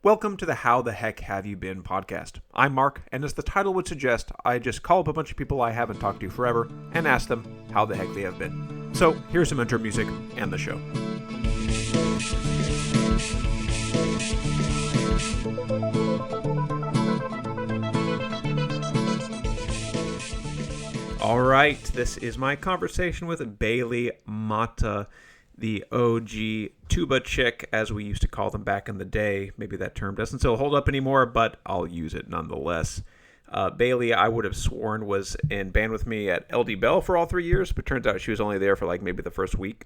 Welcome to the How the Heck Have You Been podcast. I'm Mark, and as the title would suggest, I just call up a bunch of people I haven't talked to forever and ask them how the heck they have been. So here's some intro music and the show. All right, this is my conversation with Bailey Matta, the OG tuba chick, as we used to call them back in the day. Maybe that term doesn't still hold up anymore, but I'll use it nonetheless. Bailey, I would have sworn, was in band with me at LD Bell for all 3 years, but turns out she was only there for like maybe the first week,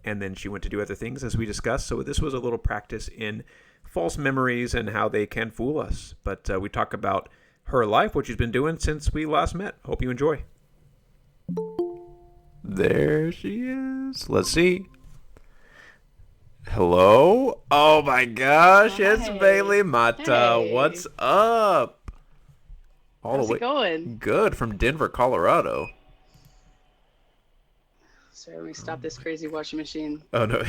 and then she went to do other things, as we discussed. So this was a little practice in false memories and how they can fool us. But we talk about her life, what she's been doing since we last met. Hope you enjoy. There she is. Let's see. Hello? Oh my gosh, it's Bailey Matta. Hey. What's up? How's it going? Good, from Denver, Colorado. Sorry, let me stop this crazy washing machine. Oh no,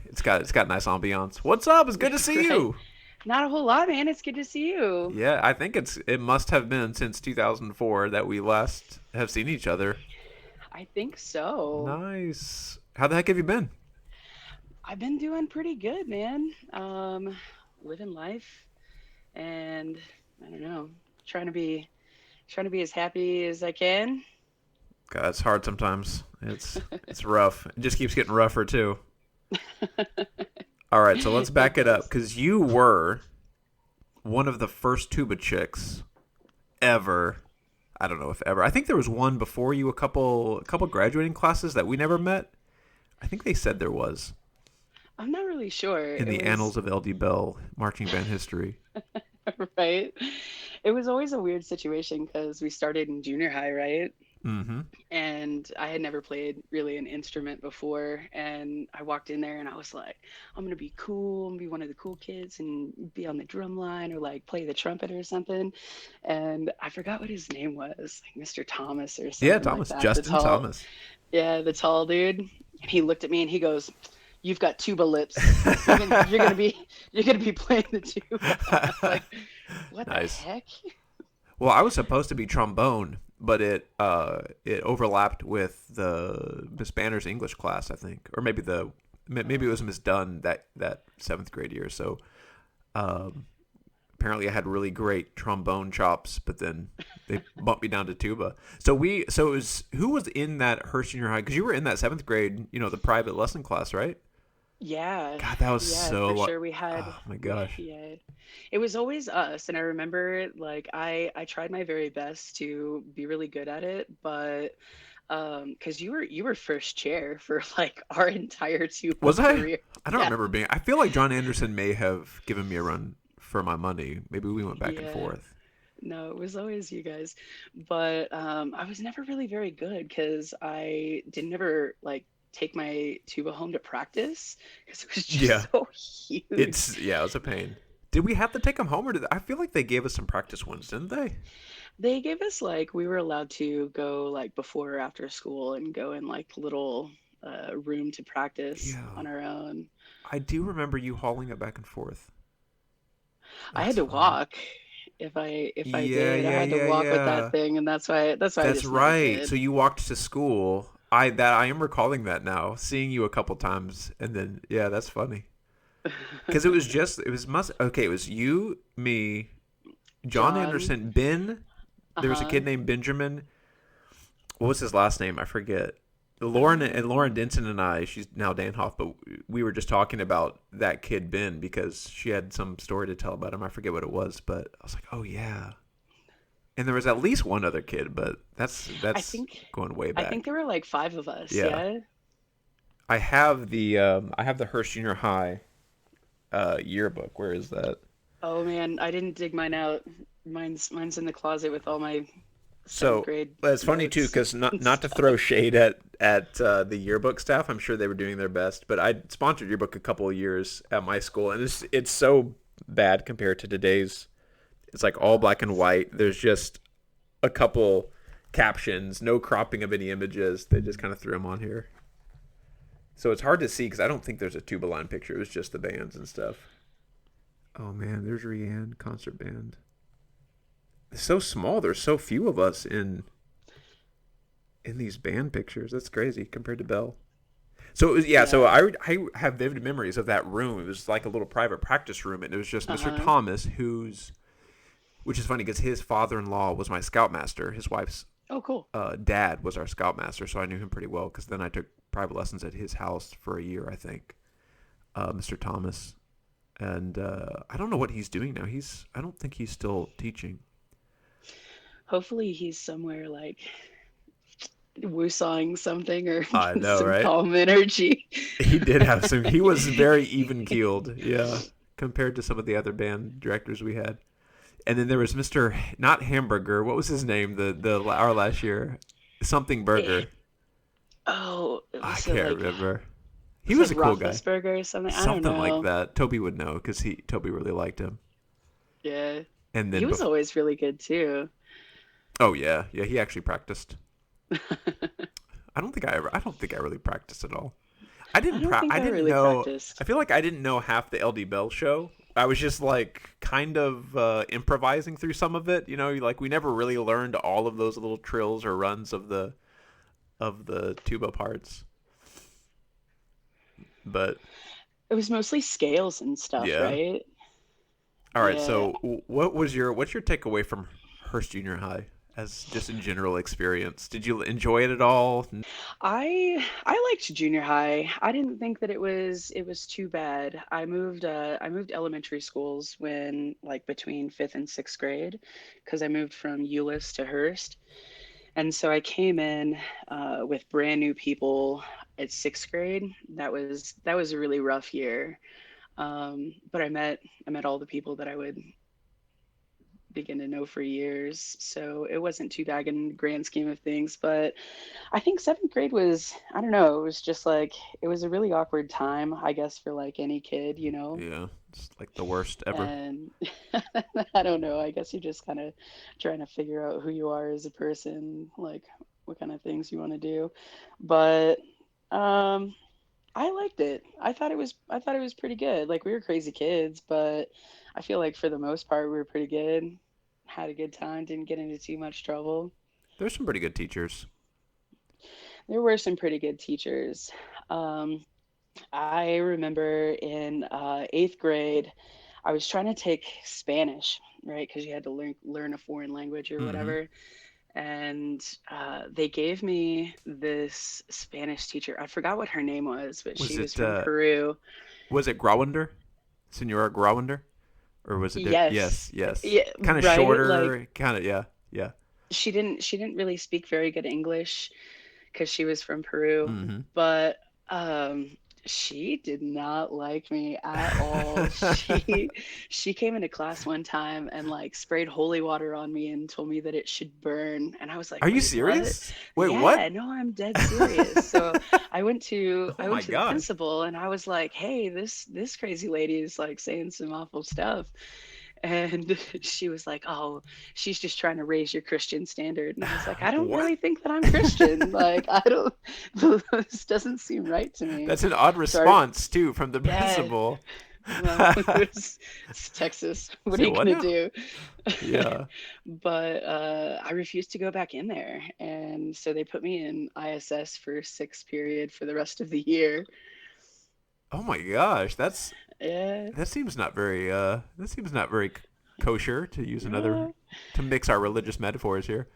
it's got nice ambiance. What's up? It's good to see you. Not a whole lot, man. It's good to see you. Yeah, I think it must have been since 2004 that we last have seen each other. I think so. Nice. How the heck have you been? I've been doing pretty good, man. Living life, and I don't know, trying to be as happy as I can. God, it's hard sometimes. It's rough. It just keeps getting rougher too. All right, so let's back it up, because you were one of the first tuba chicks ever. I don't know if ever. I think there was one before you, a couple graduating classes that we never met. I think they said there was. I'm not really sure. In the annals of LD Bell marching band history. Right? It was always a weird situation because we started in junior high, right? Mm-hmm. And I had never played really an instrument before, and I walked in there and I was like, I'm gonna be cool and be one of the cool kids and be on the drum line or like play the trumpet or something. And I forgot what his name was, like Mr. Thomas or something. Yeah, like Thomas. that. Justin Thomas. Yeah, the tall dude. And he looked at me and he goes, "You've got tuba lips. You're gonna be playing the tuba." I was like, what Nice. the heck? Well, I was supposed to be trombone, but it overlapped with the Miss Banner's English class, I think, or maybe it was Miss Dunn that 7th grade year. So apparently I had really great trombone chops, but then they bumped me down to tuba. So it was, who was in that Hearst Junior High? Because you were in that 7th grade, the private lesson class, right? Yeah. God, that was Yeah, so. for sure. We had. Oh my gosh. Yeah. It was always us, and I remember like I tried my very best to be really good at it, but because you were first chair for like our entire tuba Was I? career. I don't Yeah. remember being. I feel like John Anderson may have given me a run for my money. Maybe we went back and Yeah. forth. No, it was always you guys. But I was never really very good because I didn't ever like take my tuba home to practice because it was just Yeah. so huge. It was a pain. Did we have to take them home, or I feel like they gave us some practice ones, didn't they? They gave us like we were allowed to go like before or after school and go in like little room to practice Yeah. on our own. I do remember you hauling it back and forth. I had That's to funny. walk if I Yeah, did. I yeah, had to yeah, walk with yeah. that thing, and that's why I That's just never right. did. So you walked to school. I am recalling that now, seeing you a couple times, and then yeah, that's funny. Because it was you, me, John John, Anderson, Ben. There was a uh-huh. kid named Benjamin. What was his last name? I forget. Lauren Um, Denson and I. She's now Danhoff, but we were just talking about that kid Ben because she had some story to tell about him. I forget what it was, but I was like, oh yeah. And there was at least one other kid, but that's I think going way I think back. there were like five of us, Yeah, yeah. I have the Hearst Junior High yearbook. Where is that? Oh man, I didn't dig mine out. Mine's in the closet with all my seventh So grade it's funny too, notes because and not to throw stuff. shade at the yearbook staff. I'm sure they were doing their best, but I sponsored yearbook a couple of years at my school, and it's so bad compared to today's. It's like all black and white. There's just a couple captions, no cropping of any images. They just kind of threw them on here, so it's hard to see because I don't think there's a tuba line picture. It was just the bands and stuff. Oh man, there's Rianne concert band. It's so small. There's so few of us in these band pictures. That's crazy compared to Bell. So it was, yeah. So Yeah. I have vivid memories of that room. It was like a little private practice room, and it was just Mr. Uh-huh. Thomas, which is funny because his father-in-law was my scoutmaster. His wife's Oh, cool. dad was our scoutmaster, so I knew him pretty well. Because then I took private lessons at his house for a year, I think. Mr. Thomas, and I don't know what he's doing now. I don't think he's still teaching. Hopefully he's somewhere like woosawing something or I getting know, some right? calm energy. He did have some. He was very even keeled, yeah, compared to some of the other band directors we had. And then there was Mr. Not Hamburger. What was his name? The our last year, something Eh, Burger. oh, I was it can't like remember. He it's was like a cool guy. Roethlisberger or something? I don't Something like know. that. Toby would know because Toby really liked him. Yeah. And He then, was always really good too. oh yeah, yeah, he actually practiced. I don't think I really practiced at all. I don't think I I didn't really know. practiced. I feel like I didn't know half the LD Bell show. I was just like kind of improvising through some of it. You know, like we never really learned all of those little trills or runs of the tuba parts. But It was mostly scales and stuff, yeah. right? All right. Yeah. So what's your takeaway from Hearst Junior High as just in general experience? Did you enjoy it at all? I liked junior high. I didn't think that it was too bad. I moved elementary schools when like between 5th and 6th grade because I moved from Euless to Hearst. And so I came in with brand new people at 6th grade. That was a really rough year. But I met all the people that I would begin to know for years. So it wasn't too bad in the grand scheme of things. But I think 7th grade was, I don't know, it was just like, it was a really awkward time, I guess, for like any kid, you know? Yeah, it's like the worst ever. And I don't know, I guess you're just kind of trying to figure out who you are as a person, like what kind of things you want to do. But um, I liked it. I thought it was pretty good. Like we were crazy kids, but I feel like for the most part we were pretty good. Had a good time, didn't get into too much trouble. There's some pretty good teachers. There were some pretty good teachers. Um, I remember in 8th grade, I was trying to take Spanish, right? Because you had to learn a foreign language or Hmm. whatever. And they gave me this Spanish teacher. I forgot what her name was, but Was she was it from Peru. Grauender? Senora Grauender? Or was it Yes, yes, yes. yeah, Kind of right. Like shorter, kind of yeah, yeah. she didn't really speak very good English because she was from Peru, Mhm. but um, she did not like me at all. She came into class one time and like sprayed holy water on me and told me that it should burn. And I was like, Are you "Wait, what?" serious? Wait, what? Yeah, no, I'm dead serious. So Oh I my went to the gosh. principal and I was like, "Hey, this crazy lady is like saying some awful stuff." And she was like, "Oh, she's just trying to raise your Christian standard." And I was like, "I don't What? really think that I'm Christian. Like, I don't, this doesn't seem right to me." That's an odd So, I, response too from the yeah, principal. well, it's Texas. What are Say you what gonna now? do? Yeah. But I refused to go back in there. And so they put me in ISS for sixth period for the rest of the year. Oh my gosh, Yeah. that seems not very kosher to use Yeah. another to mix our religious metaphors here.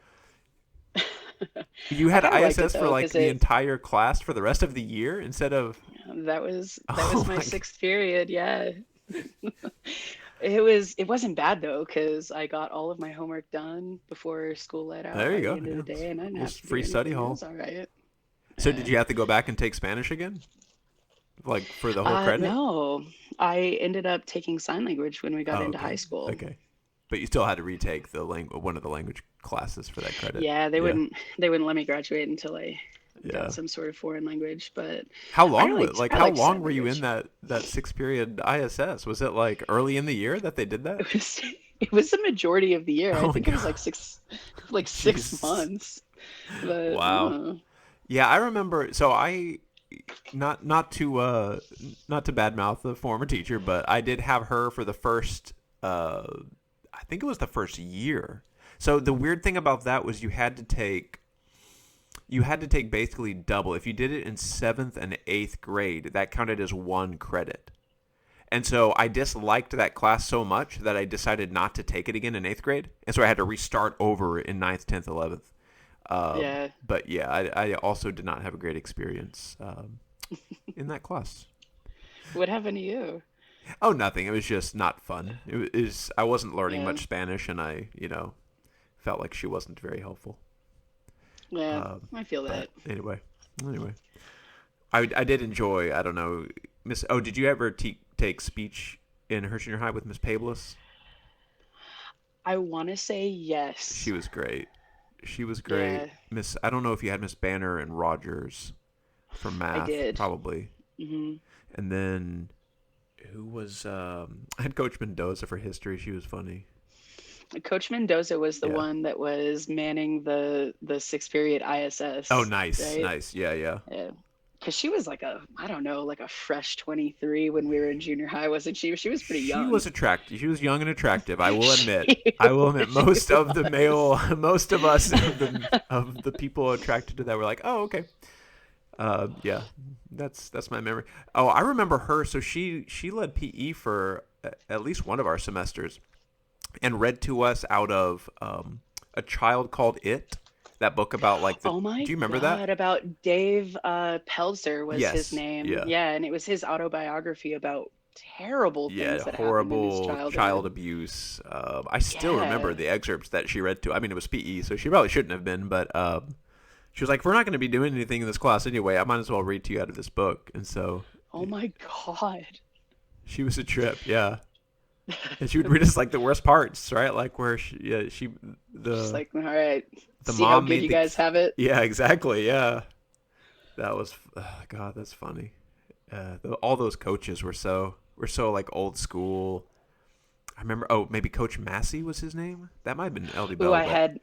You I had kind of liked it ISS for though, like because the it entire class for the rest of the year instead of that was oh my my sixth period. Yeah. It wasn't bad though, because I got all of my homework done before school let out there you by the go. end of Yeah. the day, and I didn't Little have to do free study anything. It hall. was all right. So did Yeah. you have to go back and take Spanish again? Like for the whole credit? No, I ended up taking sign language when we got Oh, into okay. high school. Okay. But you still had to retake the one of the language classes for that credit. Yeah, they Yeah. wouldn't they wouldn't let me graduate until I got Yeah. some sort of foreign language, but How I long was liked like I how liked long sign were you in language. that sixth period ISS? Was it like early in the year that they did that? It was it was the majority of the year. I Oh my think it was god. like 6 Jesus. months. But Wow. Yeah, I remember. So I not to badmouth the former teacher, but I did have her for the first I think it was the first year. So the weird thing about that was you had to take basically double. If you did it in 7th and 8th grade, that counted as 1 credit. And so I disliked that class so much that I decided not to take it again in 8th grade. And so I had to restart over in 9th, 10th, 11th. Yeah. But yeah, I also did not have a great experience in that class. What happened to you? Oh, nothing. It was just not fun. I wasn't learning Yeah. much Spanish, and I, felt like she wasn't very helpful. Yeah, I feel But that. anyway, I did enjoy. I don't know, Miss. Oh, did you ever take speech in her junior high with Miss Pablis? I want to say yes. She was great. She was great. Yeah, Miss. I don't know if you had Miss Banner and Rogers for I math, did. probably, Hmm. and then who was? I had Coach Mendoza for history. She was funny. Coach Mendoza was the Yeah. one that was manning the sixth period Oh, ISS, nice, right? nice. Yeah, yeah. Yeah. Because she was like I don't know, like a fresh 23 when we were in junior high, wasn't she? She was pretty She young. was attractive. She was young and attractive. I will admit. She I will admit. she Most of the was. male, most of us, of the people attracted to that were like, oh, okay. Yeah, that's my memory. Oh, I remember her. So she led PE for at least one of our semesters, and read to us out of A Child Called It. That book about like the. Oh Do my you remember that? God, about Dave Pelzer was his Yes. name. Yeah. Yeah, and it was his autobiography about terrible Yeah, things that happened in his horrible child childhood. abuse. I still remember Yeah. the excerpts that she read to. I mean, it was PE, so she probably shouldn't have been, but she was like, "If we're not going to be doing anything in this class anyway, I might as well read to you out of this book." And so Oh my God. she was a trip, yeah. And she would read us like the worst parts, right? Like where Just the like, all right, the see how mom good made you the guys have it. yeah, exactly, yeah. That was God, that's funny. All those coaches were so like old school. I remember. Oh, maybe Coach Massey was his name. That might have been LD Ooh, Bell, but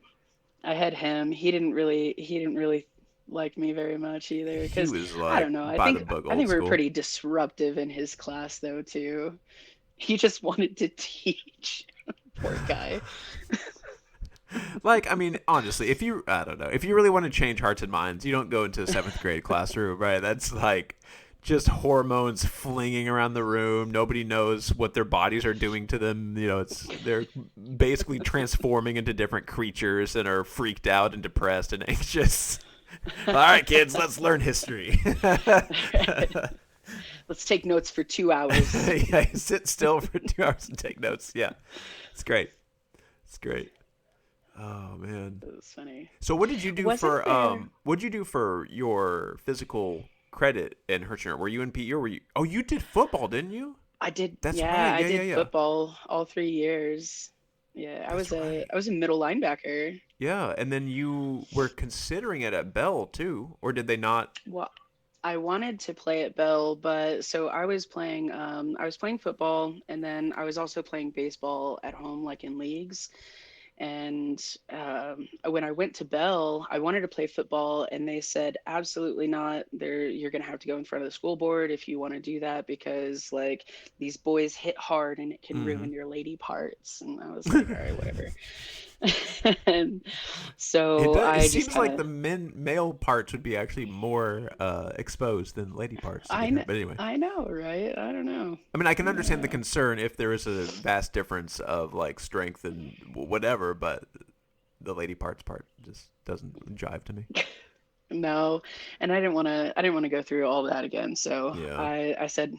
I had him. He didn't really like me very much either he because was I like don't know. I by the think book I old think we were school. pretty disruptive in his class though too. He just wanted to teach. Poor guy. Like, I mean, honestly, I don't know, if you really want to change hearts and minds, you don't go into a 7th grade classroom, right? That's like just hormones flinging around the room. Nobody knows what their bodies are doing to them. They're basically transforming into different creatures and are freaked out and depressed and anxious. All right, kids, let's learn history. Let's take notes for 2 hours. Yeah, sit still for 2 hours and take notes. Yeah, it's great. It's great. Oh man. It was funny. So Wasn't there? what did you do for your physical credit in Hirschner? Were you in PE or were you? Oh, you did football, didn't you? I did, That's yeah, right. I Yeah, yeah, did yeah. football all 3 years. Yeah, I That's was a right. I was a middle linebacker. Yeah, and then you were considering it at Bell too, or did they not? Well, I wanted to play at Bell, but so I was playing football and then I was also playing baseball at home, like in leagues. And when I went to Bell, I wanted to play football, and they said, absolutely not. You're going to have to go in front of the school board if you want to do that because, like, these boys hit hard and it can Hmm. ruin your lady parts. And I was like, all right, whatever. And It so does. It I just seems kind like of, the male parts would be actually more exposed than lady parts to I get know, hurt. But anyway. I know, right? I don't know. I mean, I can understand the Yeah. concern if there is a vast difference of like strength and whatever, but the lady part just doesn't jive to me. No, and I didn't want to go through all that again. So Yeah. I said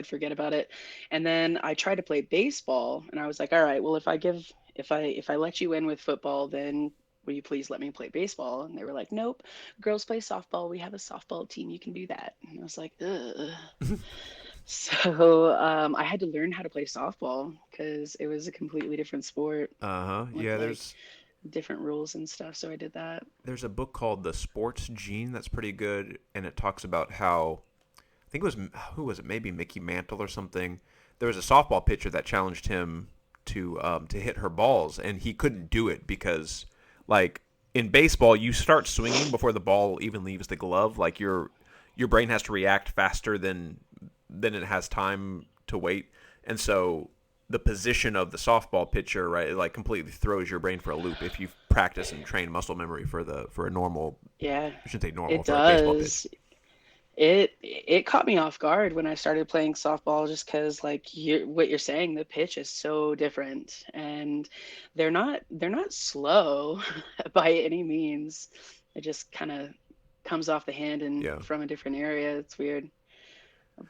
forget about it. And then I tried to play baseball and I was like, all right, well if I let you in with football, then will you please let me play baseball? And they were like, nope, girls play softball. We have a softball team. You can do that. And I was like, ugh. So I had to learn how to play softball because it was a completely different sport Uh-huh. with Yeah, like different rules and stuff. So I did that. there's a book called The Sports Gene that's pretty good, and it talks about how I think it was who was it? Maybe Mickey Mantle or something. There was a softball pitcher that challenged him to hit her balls, and he couldn't do it because, like in baseball, you start swinging before the ball even leaves the glove. Like your brain has to react faster than it has time to wait. And so the position of the softball pitcher, right, it like completely throws your brain for a loop if you practice and train muscle memory for a normal, Yeah, I shouldn't say normal, it for a baseball pitch. does. It caught me off guard when I started playing softball, just because like what you're saying, the pitch is so different, and they're not slow by any means. It just kind of comes off the hand and Yeah. from a different area. It's weird,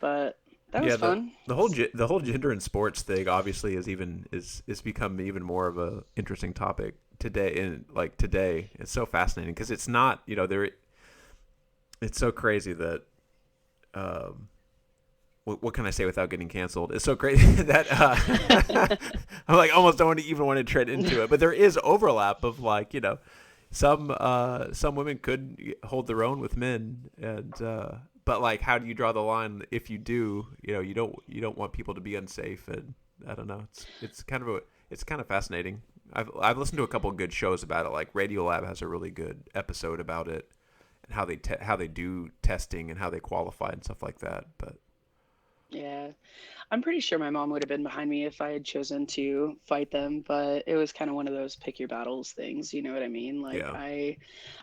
but that was Yeah, fun. the whole gender in sports thing obviously is become even more of a interesting topic today. And like today, it's so fascinating because it's not, there. It's so crazy that what can I say without getting canceled? It's so crazy that I'm like almost don't even want to tread into it. But there is overlap of like, some women could hold their own with men, and but like how do you draw the line if you do? You don't want people to be unsafe, and I don't know. It's kind of fascinating. I've listened to a couple of good shows about it. Like Radiolab has a really good episode about it and how they do testing and how they qualify and stuff like that. But Yeah, I'm pretty sure my mom would have been behind me if I had chosen to fight them, but it was kind of one of those pick your battles things, you know what I mean? Like yeah, I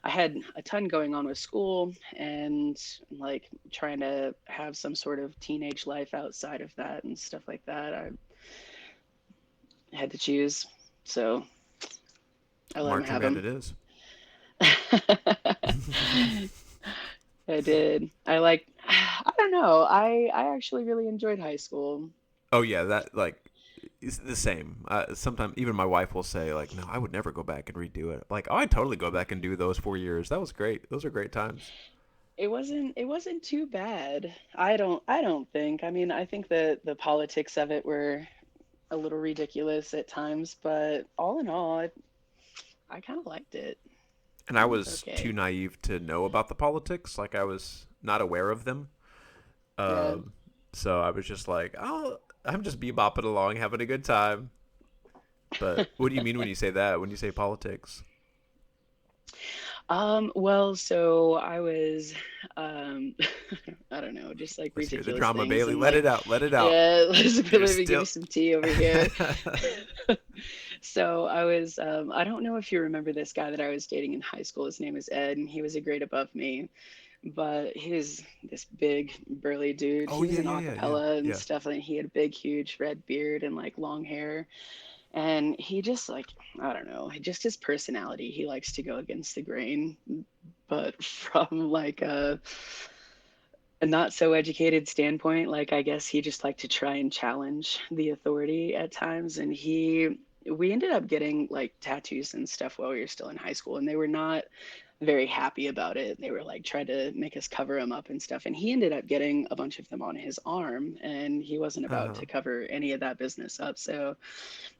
had a ton going on with school and like trying to have some sort of teenage life outside of that and stuff like that. I had to choose. So I let him marching have band them. it is. I did. I don't know. I actually really enjoyed high school. Oh yeah, that like it's the same. Sometimes even my wife will say like, "No, I would never go back and redo it." Like, "Oh, I'd totally go back and do those 4 years. That was great. Those are great times." It wasn't too bad. I don't think. I mean, I think that the politics of it were a little ridiculous at times, but all in all, I kind of liked it. And I It was was too okay. naive to know about the politics. Like I was not aware of them. Yeah. Um, so I was just like, "Oh, I'm just bebopping along, having a good time." But what do you mean when you say that? When you say politics? Well, so I was, um, I don't know, just like Let's hear the ridiculous drama, things Bailey. and Let like, it out. Let it out. yeah, You're let me give still. you some tea over here. So I was, I don't know if you remember this guy that I was dating in high school. His name was Ed, and he was a grade above me, but he was this big, burly dude. Oh He was yeah, in yeah, yeah, yeah, acapella and yeah. stuff, and he had a big, huge red beard and like long hair. And he just like, I don't know, just his personality, he likes to go against the grain, but from like a not so educated standpoint, like I guess he just liked to try and challenge the authority at times. And we ended up getting like tattoos and stuff while we were still in high school, and they were not very happy about it. They were like trying to make us cover him up and stuff. And he ended up getting a bunch of them on his arm, and he wasn't about Uh-huh. to cover any of that business up. So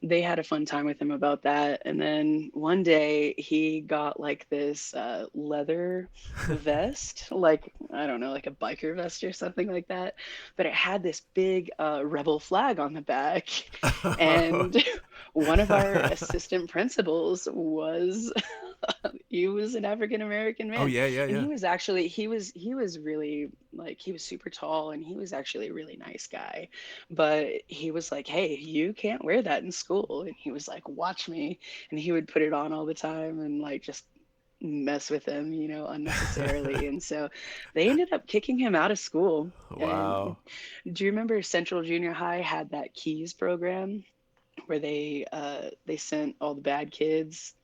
they had a fun time with him about that. And then one day he got like this leather vest, like, I don't know, like a biker vest or something like that. But it had this big rebel flag on the back. And one of our assistant principals was he was an African American Oh man, yeah, yeah, and yeah. he was really like he was super tall, and he was actually a really nice guy, but he was like, hey, you can't wear that in school. And he was like, watch me. And he would put it on all the time and like just mess with him, unnecessarily. And so they ended up kicking him out of school. And Wow. do you remember Central Junior High had that keys program where they sent all the bad kids?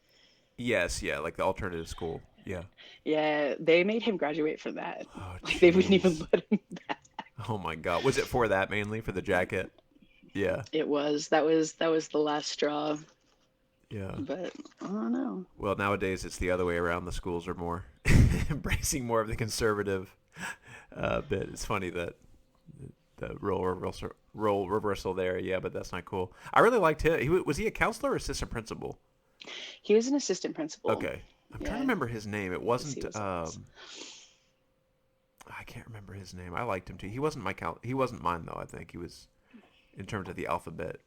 Yes, yeah, like the alternative school. Yeah. Yeah, they made him graduate for that. Oh Like they wouldn't even jeez. let him back. Oh my God. Was it for that mainly for the jacket? Yeah. That was the last straw. Yeah. But I don't know. Well, nowadays it's the other way around. The schools are more embracing more of the conservative bit. It's funny that the role reversal there. Yeah, but that's not cool. I really liked him. Was he a counselor or assistant principal? He was an assistant principal. Okay, I'm trying to Yeah, remember his name. It because he wasn't. was ours. I can't remember his name. I liked him too. He wasn't my count. He wasn't mine though. I think he was in terms of the alphabet.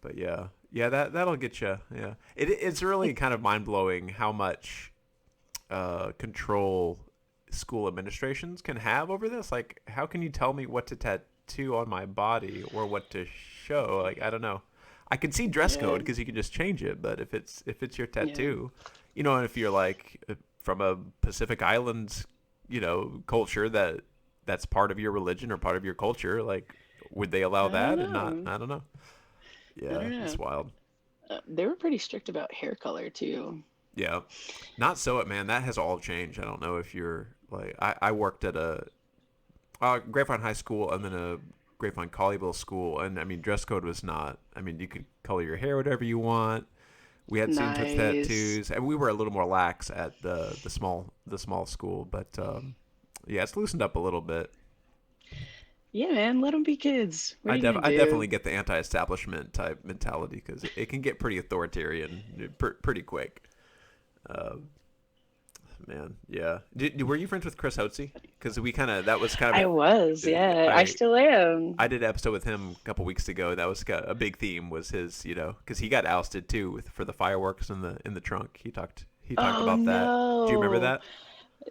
But yeah, yeah, that'll get you. Yeah, it's really kind of mind blowing how much control school administrations can have over this. Like, how can you tell me what to tattoo on my body or what to show? Like, I don't know. I can see dress Yeah, code because you can just change it, but if it's your yeah. tattoo, and if you're like from a Pacific Islands, culture that's part of your religion or part of your culture, like, would they allow I don't that and not? know. I don't know. I Yeah, don't it's know. wild. They were pretty strict about hair color too. Yeah, not so it, man. That has all changed. I don't know if you're like I worked at a Grapevine High School and then a Grapevine Colleyville School, and I mean dress code was not. I mean you could color your hair whatever you want. We had students with Nice. tattoos, and we were a little more lax at the small school, but yeah, it's loosened up a little bit. Yeah, man, let them be kids. What are you gonna I definitely do? get the anti-establishment type mentality because it can get pretty authoritarian pretty quick. Uh, Man, yeah. Were you friends with Chris Hotze? Because we kind of that was kind I of was, yeah. I I still am. I did an episode with him a couple weeks ago. That was a big theme was his, because he got ousted too for the fireworks in the trunk. He talked Oh about that. Do you remember no. that?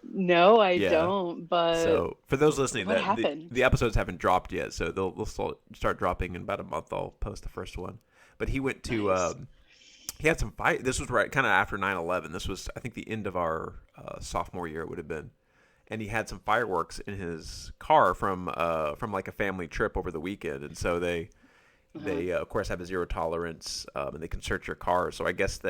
No, I Yeah. don't, but So for those listening, what that happened? the episodes haven't dropped yet, so they'll start dropping in about a month. I'll post the first one. But he went to Nice. he had some fight. This was right kind of after 9/11. This was I think the end of our sophomore year it would have been, and he had some fireworks in his car from like a family trip over the weekend, and so they Uh-huh. they of course have a zero tolerance, and they can search your car. So I guess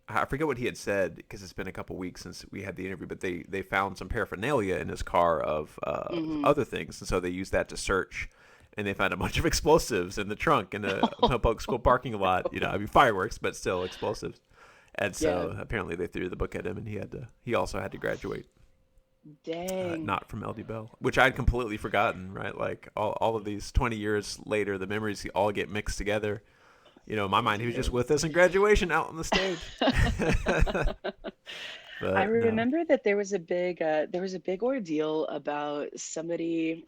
I forget what he had said because it's been a couple weeks since we had the interview, but they found some paraphernalia in his car of Hmm. other things, and so they used that to search. And they found a bunch of explosives in the trunk in a public school parking lot. I mean fireworks, but still explosives. And Yeah. so apparently they threw the book at him, and he also had to graduate, Dang. not from LD Bell, which I'd completely forgotten. Right, like all of these 20 years later, the memories all get mixed together. In my mind, he was just Yeah. with us in graduation out on the stage. I But no. remember that there was a big ordeal about somebody.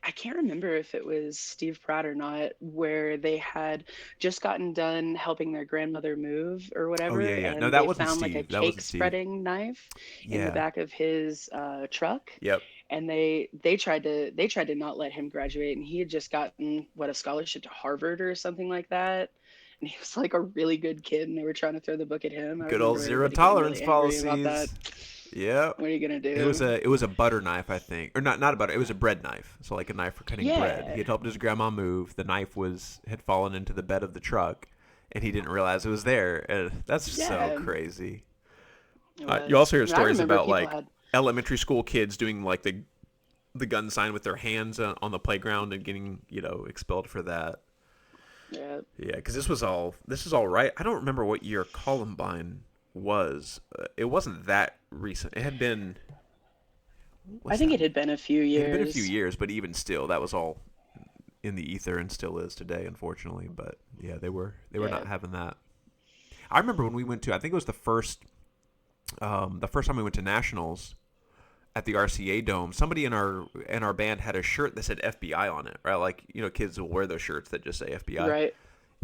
I can't remember if it was Steve Pratt or not, where they had just gotten done helping their grandmother move or Oh whatever, yeah, yeah. No, and that they wasn't found like a Steve. That cake wasn't Steve. spreading knife in the Yeah. back of his truck, Yep. and they tried to not let him graduate, and he had just gotten what, a scholarship to Harvard or something like that. And he was like a really good kid, and they were trying to throw the book at him. I Good old remember zero everybody getting tolerance really angry about that. policies. Yep. What are you gonna It was do? a butter knife, I think, or not a butter. It was a bread knife, so like a knife for cutting bread. He Yeah, had helped his grandma move. The knife had fallen into the bed of the truck, and he didn't realize it was there. And that's so yeah, crazy. it You was. also hear I stories remember about people like had. elementary school kids doing like the gun sign with their hands on the playground and getting expelled for that. Yeah. Yeah, because this is all right. I don't remember what year Columbine was. It wasn't that recent. It had been I what's think that? it had been a few It had been a few years. years, but even still, that was all in the ether and still is today, unfortunately. But yeah, they were Yeah. not having that. I remember when we went to. I think it was the first time we went to nationals at the RCA Dome. Somebody in our band had a shirt that said FBI on it, right? Like kids will wear those shirts that just say FBI. Right.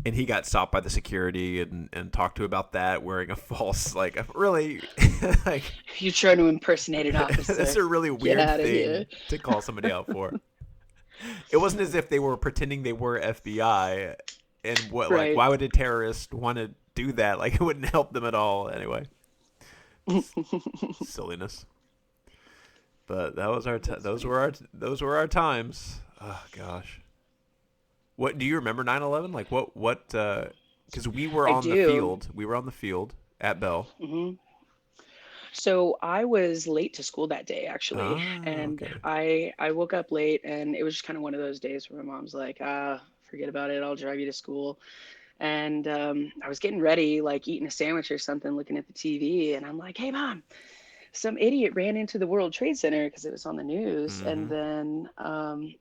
And he got stopped by the security and talked to about that wearing a false like a really like You're trying to impersonate an that's officer. a really Get weird out of here. thing to call somebody out for. It wasn't as if they were pretending they were FBI, and Right. why would a terrorist want to do that? Like it wouldn't help them at all anyway. Silliness. But that was That's those funny. were our times. Oh gosh. What do you remember 9/11? Like what cuz we were I on the do. field. We were on the field at Bell. Hmm. So I was late to school that day actually, Ah, and okay. I woke up late, and it was just kind of one of those days where my mom's like, forget about it, I'll drive you to school. And I was getting ready, like eating a sandwich or something, looking at the TV, and I'm like, hey mom, some idiot ran into the World Trade Center because it was on the news, and Mhm. then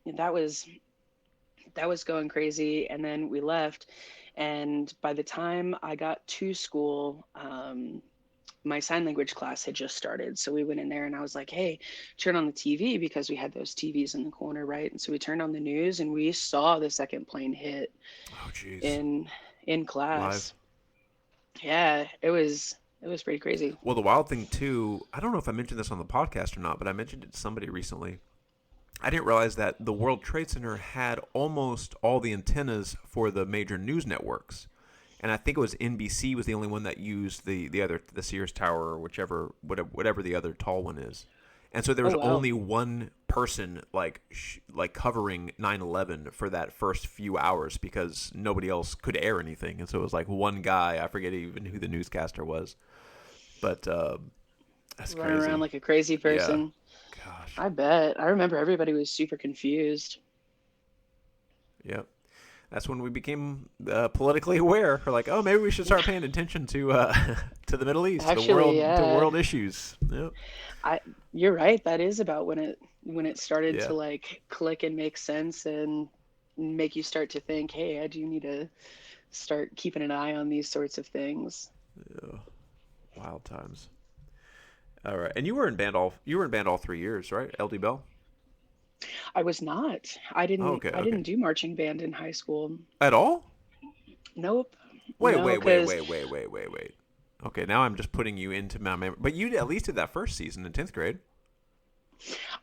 that was going crazy, and then we left, and by the time I got to school, my sign language class had just started. So we went in there and I was like, hey, turn on the TV, because we had those TVs in the corner, right? And so we turned on the news and we saw the second plane hit Oh jeez. in Live. class. Yeah, it It was pretty crazy. Well, the wild thing too, I don't know if I mentioned this on the podcast or not, but I mentioned it to somebody recently. I didn't realize that the World Trade Center had almost all the antennas for the major news networks. And I think it was NBC was the only one that used the Sears Tower or whatever the other tall one is. And so there Oh was wow. only one person like covering 9/11 for that first few hours because nobody else could air anything. And so it was like one guy, I forget even who the newscaster was. But that's Run around crazy. like a crazy Yeah. person. Gosh. I bet. I remember everybody was super confused. Yep. That's when we became politically aware. We're like, oh, maybe we should start paying attention to to the Middle East, Actually, to yeah. world issues. Yep. I You're right. That is about when it started Yeah. to like click and make sense and make you start to think, hey, I do need to start keeping an eye on these sorts of things. Yeah. Wild times. All right. And you were in band all 3 years, right? LD Bell. I was not. Oh, okay. I Okay. didn't do marching band in high school. At all? Nope. Wait, No, wait, wait, because wait, wait, wait, wait, wait. Okay, now I'm just putting you into my memory. But you at least did that first season in 10th grade.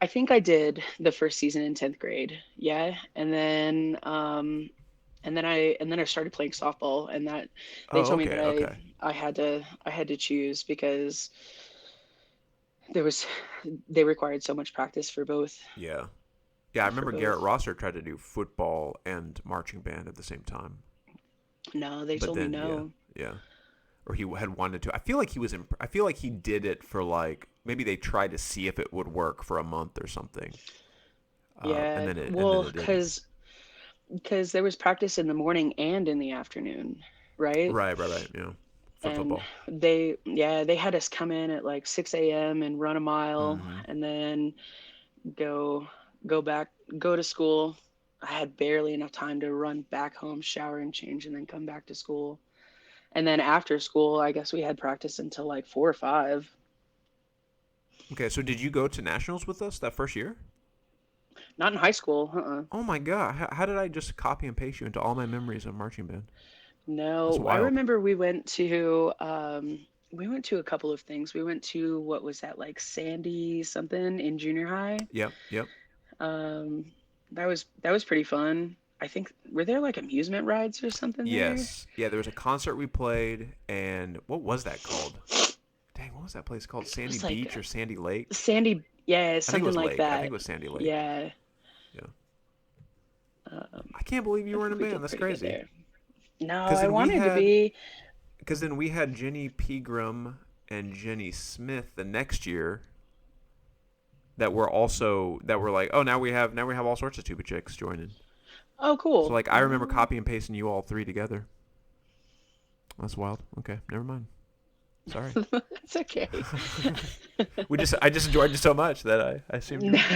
I think I did the first season in 10th grade. Yeah. And then I started playing softball, and that they Oh, told me that okay, okay. I had to choose because there was they required so much practice Yeah. Yeah, I for remember both. Garrett Rosser tried to do football and marching band at the same time. No, they But told me then, yeah, no. yeah. Or he had wanted to. I feel like I feel like he did it for like maybe they tried to see if it would work for a month or something. And Yeah, then well, it didn't. because there was practice in the morning and in the afternoon, right? Right, right, right. Yeah, for And football. they had us come in at like 6 a.m. and run a mile Mm-hmm. and then go go back go to school. I had barely enough time to run back home, shower and change, and then come back to school. And then after school, I guess we had practice until like 4 or 5. Okay, so did you go to nationals with us that first year? Not in high school, Oh my god, how did I just copy and paste you into all my memories of marching band? That's No, I wild. remember we went to a couple of things. We went to what was that like Sandy something in junior high. Yep, yep. Um, that was pretty fun. I think were there like amusement rides or something there? Yes. Yeah, there was a concert we played, and what was that called? Dang, what was that place called? It Sandy was like Beach or Sandy Lake? Sandy, yeah, I think it something was like Lake. I think that. it was Sandy Lake. Yeah, Yeah. um, I can't believe you I were in a think we band. did That's pretty good crazy. there. No, Because I then we wanted to had, be. because then we had Jenny Pegram and Jenny Smith the next year that were like, oh, now we have all sorts of tuba chicks joining. Oh, So cool. like I remember copy and pasting you all three together. That's wild. Okay, never mind. Sorry. It's okay. I just enjoyed you so much that I assumed you were.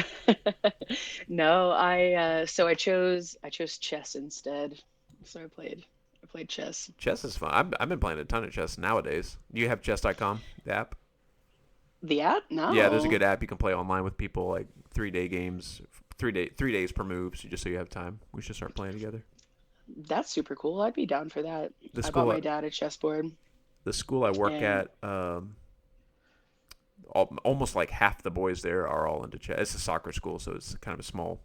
No, I chose chess instead. So I played chess. Chess is fun. I've been playing a ton of chess nowadays. Do you have chess.com, the app? The app? Yeah, there's a No. good app you can play online with people, like 3 day games, 3 days per move, so just so you have time. We should start playing together. That's super cool. I'd be down for that. The I bought school my dad a chessboard the school I work and at, almost like half the boys there are all into chess. It's a soccer school, so it's kind of a small,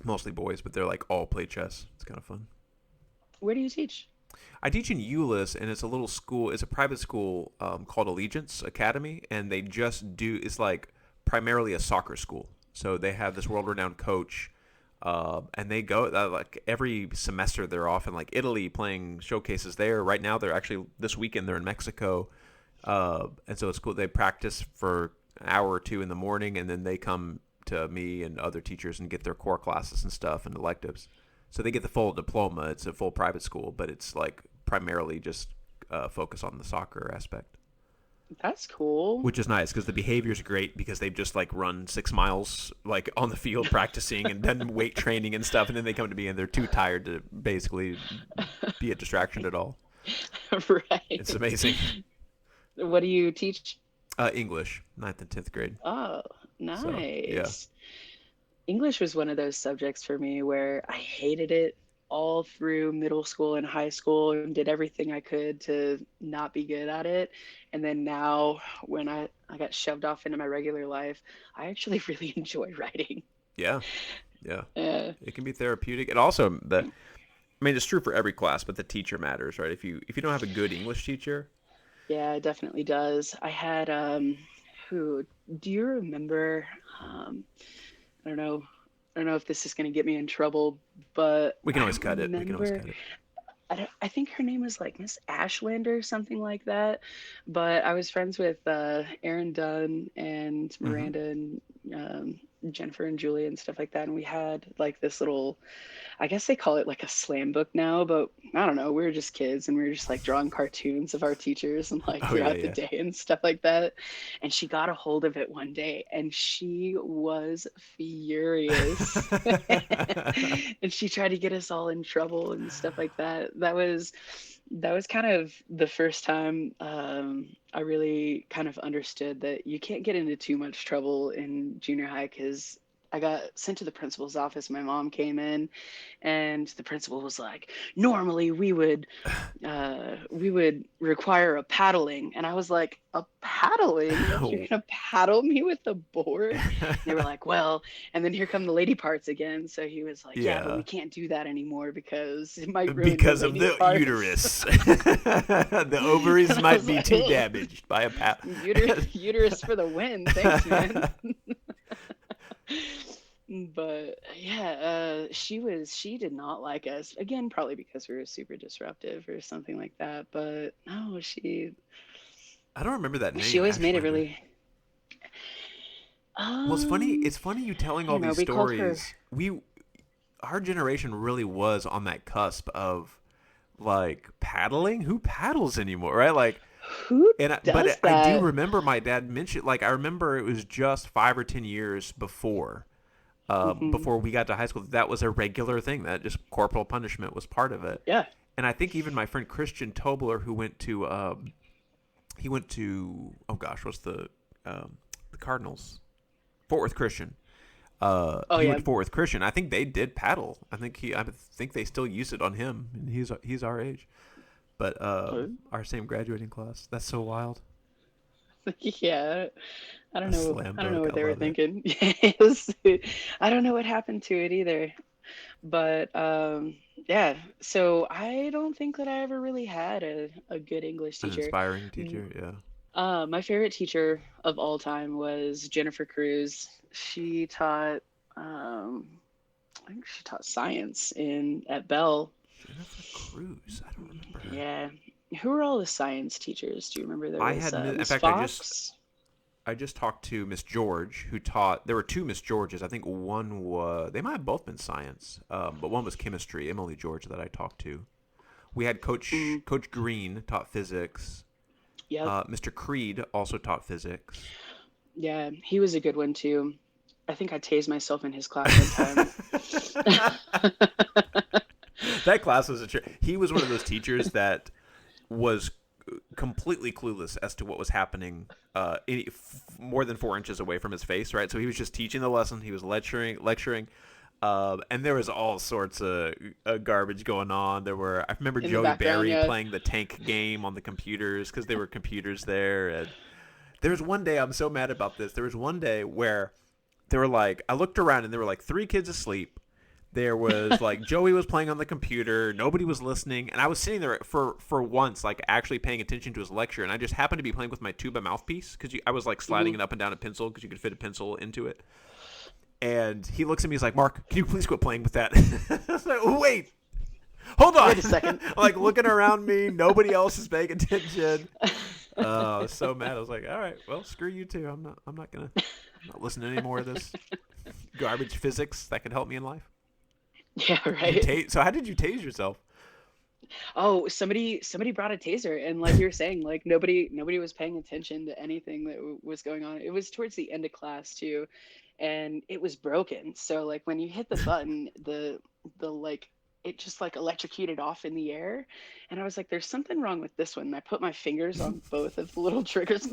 mostly boys, but they're like all play chess. It's kind of fun. where do you teach? I teach in Euless, and it's a little school. It's a private school called Allegiance Academy, and they just do. It's like primarily a soccer school. So they have this world-renowned coach, and they go like every semester. They're off in like Italy playing showcases there. Right now, they're actually this weekend they're in Mexico, and so it's cool. They practice for an hour or two in the morning, and then they come to me and other teachers and get their core classes and stuff and electives. So they get the full diploma. It's a full private school, but it's like primarily just focus on the soccer aspect, That's cool. which is nice because the behavior is great because they've just like run 6 miles like on the field practicing and done weight training and stuff, and then they come to me and they're too tired to basically be a distraction at all. It's Right. amazing. What do you teach? English, ninth and 10th grade. Oh, So yeah, nice. English was one of those subjects for me where I hated it all through middle school and high school and did everything I could to not be good at it. And then now when I got shoved off into my regular life, I actually really enjoy writing. Yeah. Yeah. Uh, It can be therapeutic. And also I mean, it's true for every class, but the teacher matters, right? If you don't have a good English teacher, yeah, it definitely does. I had who do you remember I don't know I don't know if this is going to get me in trouble, but we can I always cut it. We can always remember cut it. I think her name was like Miss Ashland or something like that. But I was friends with Aaron Dunn and Hmm. Miranda and Jennifer and Julia and stuff like that. And we had like this little, I guess they call it like a slam book now, but I don't know. We were just kids and we were just like drawing cartoons of our teachers and like Oh yeah, throughout the yeah. day and stuff like that. And she got a hold of it one day and she was furious. And she tried to get us all in trouble and stuff like that. That was kind of the first time I really kind of understood that you can't get into too much trouble in junior high because I got sent to the principal's office. My mom came in, and the principal was like, "Normally we would require a paddling," and I was like, "A paddling? Like you're gonna paddle me with the board?" And they were like, "Well," and then here come the lady parts again. So he was like, "Yeah, but we Yeah. can't do that anymore because it might ruin your Because of lady the parts." uterus. The ovaries And I might was be like, too "Ugh, damaged by a pat. uterus for the win, thanks, man." But yeah, she did not like us again, probably because we were super disruptive or something like that. But no, I don't remember that she name, always made it Ashlander. really. Well, it's funny. Um, It's funny you telling I all don't know. these We called her. stories. Our generation really was on that cusp of like paddling. Who paddles anymore, right? Like, Who but does I do that? remember my dad mentioned. Like, I remember it was just 5 or 10 years Hmm. before we got to high school. That was a regular thing. That just corporal punishment was part of it. Yeah. And I think even my friend Christian Tobler, who he went to oh gosh, what's the Cardinals? Fort Worth Christian. Oh He went yeah. to Fort Worth Christian. I think they did paddle. I think they still use it on him, and he's our age. But our same graduating class. That's so wild. Yeah. I don't A know. slam I don't know book. what I they were love it. thinking. Yes. I don't know what happened to it either. But yeah, so I don't think that I ever really had a good English An teacher. inspiring Mm, teacher. Yeah. my favorite teacher of all time was Jennifer Cruz. She taught, um, I think she taught science in at Bell. Jennifer Cruz. I don't remember her. Yeah. Who were all the science teachers? Do you remember? There I was had in Miss fact Fox. I just talked to Miss George, who taught. There were two Miss Georges. I think one was they might have both been science, but one was chemistry. Emily George that I talked to. We had Mm, Coach Green taught physics. yep. Mr. Creed also taught physics. Yeah, he was a good one too. I think I tased myself in his class one time. That class was he was one of those teachers that was completely clueless as to what was happening more than 4 inches away from his face, right? So he was just teaching the lesson, he was lecturing, and there was all sorts of garbage going on. I remember In the Joey background, Barry yeah. playing the tank game on the computers because there were computers there. And there was one day, I'm so mad about this. There was one day where there were like, I looked around and there were like three kids asleep. There was like Joey was playing on the computer, nobody was listening, and I was sitting there for once, like actually paying attention to his lecture, and I just happened to be playing with my tuba mouthpiece because I was like sliding Hmm. it up and down a pencil because you could fit a pencil into it. And he looks at me, he's like, "Mark, can you please quit playing with that?" I was like, "Wait, hold on!" Wait a second. I'm like looking around me, nobody else is paying attention. I was so mad. I was like, "All right, well, screw you too. I'm not listening to any more of this garbage physics that could help me in life." Yeah, right. So how did you tase yourself? Oh, somebody brought a taser, and like you were saying, like nobody was paying attention to anything that was going on. It was towards the end of class too, and it was broken. So like when you hit the button, the like it just like electrocuted off in the air, and I was like, "There's something wrong with this one." And I put my fingers on both of the little triggers.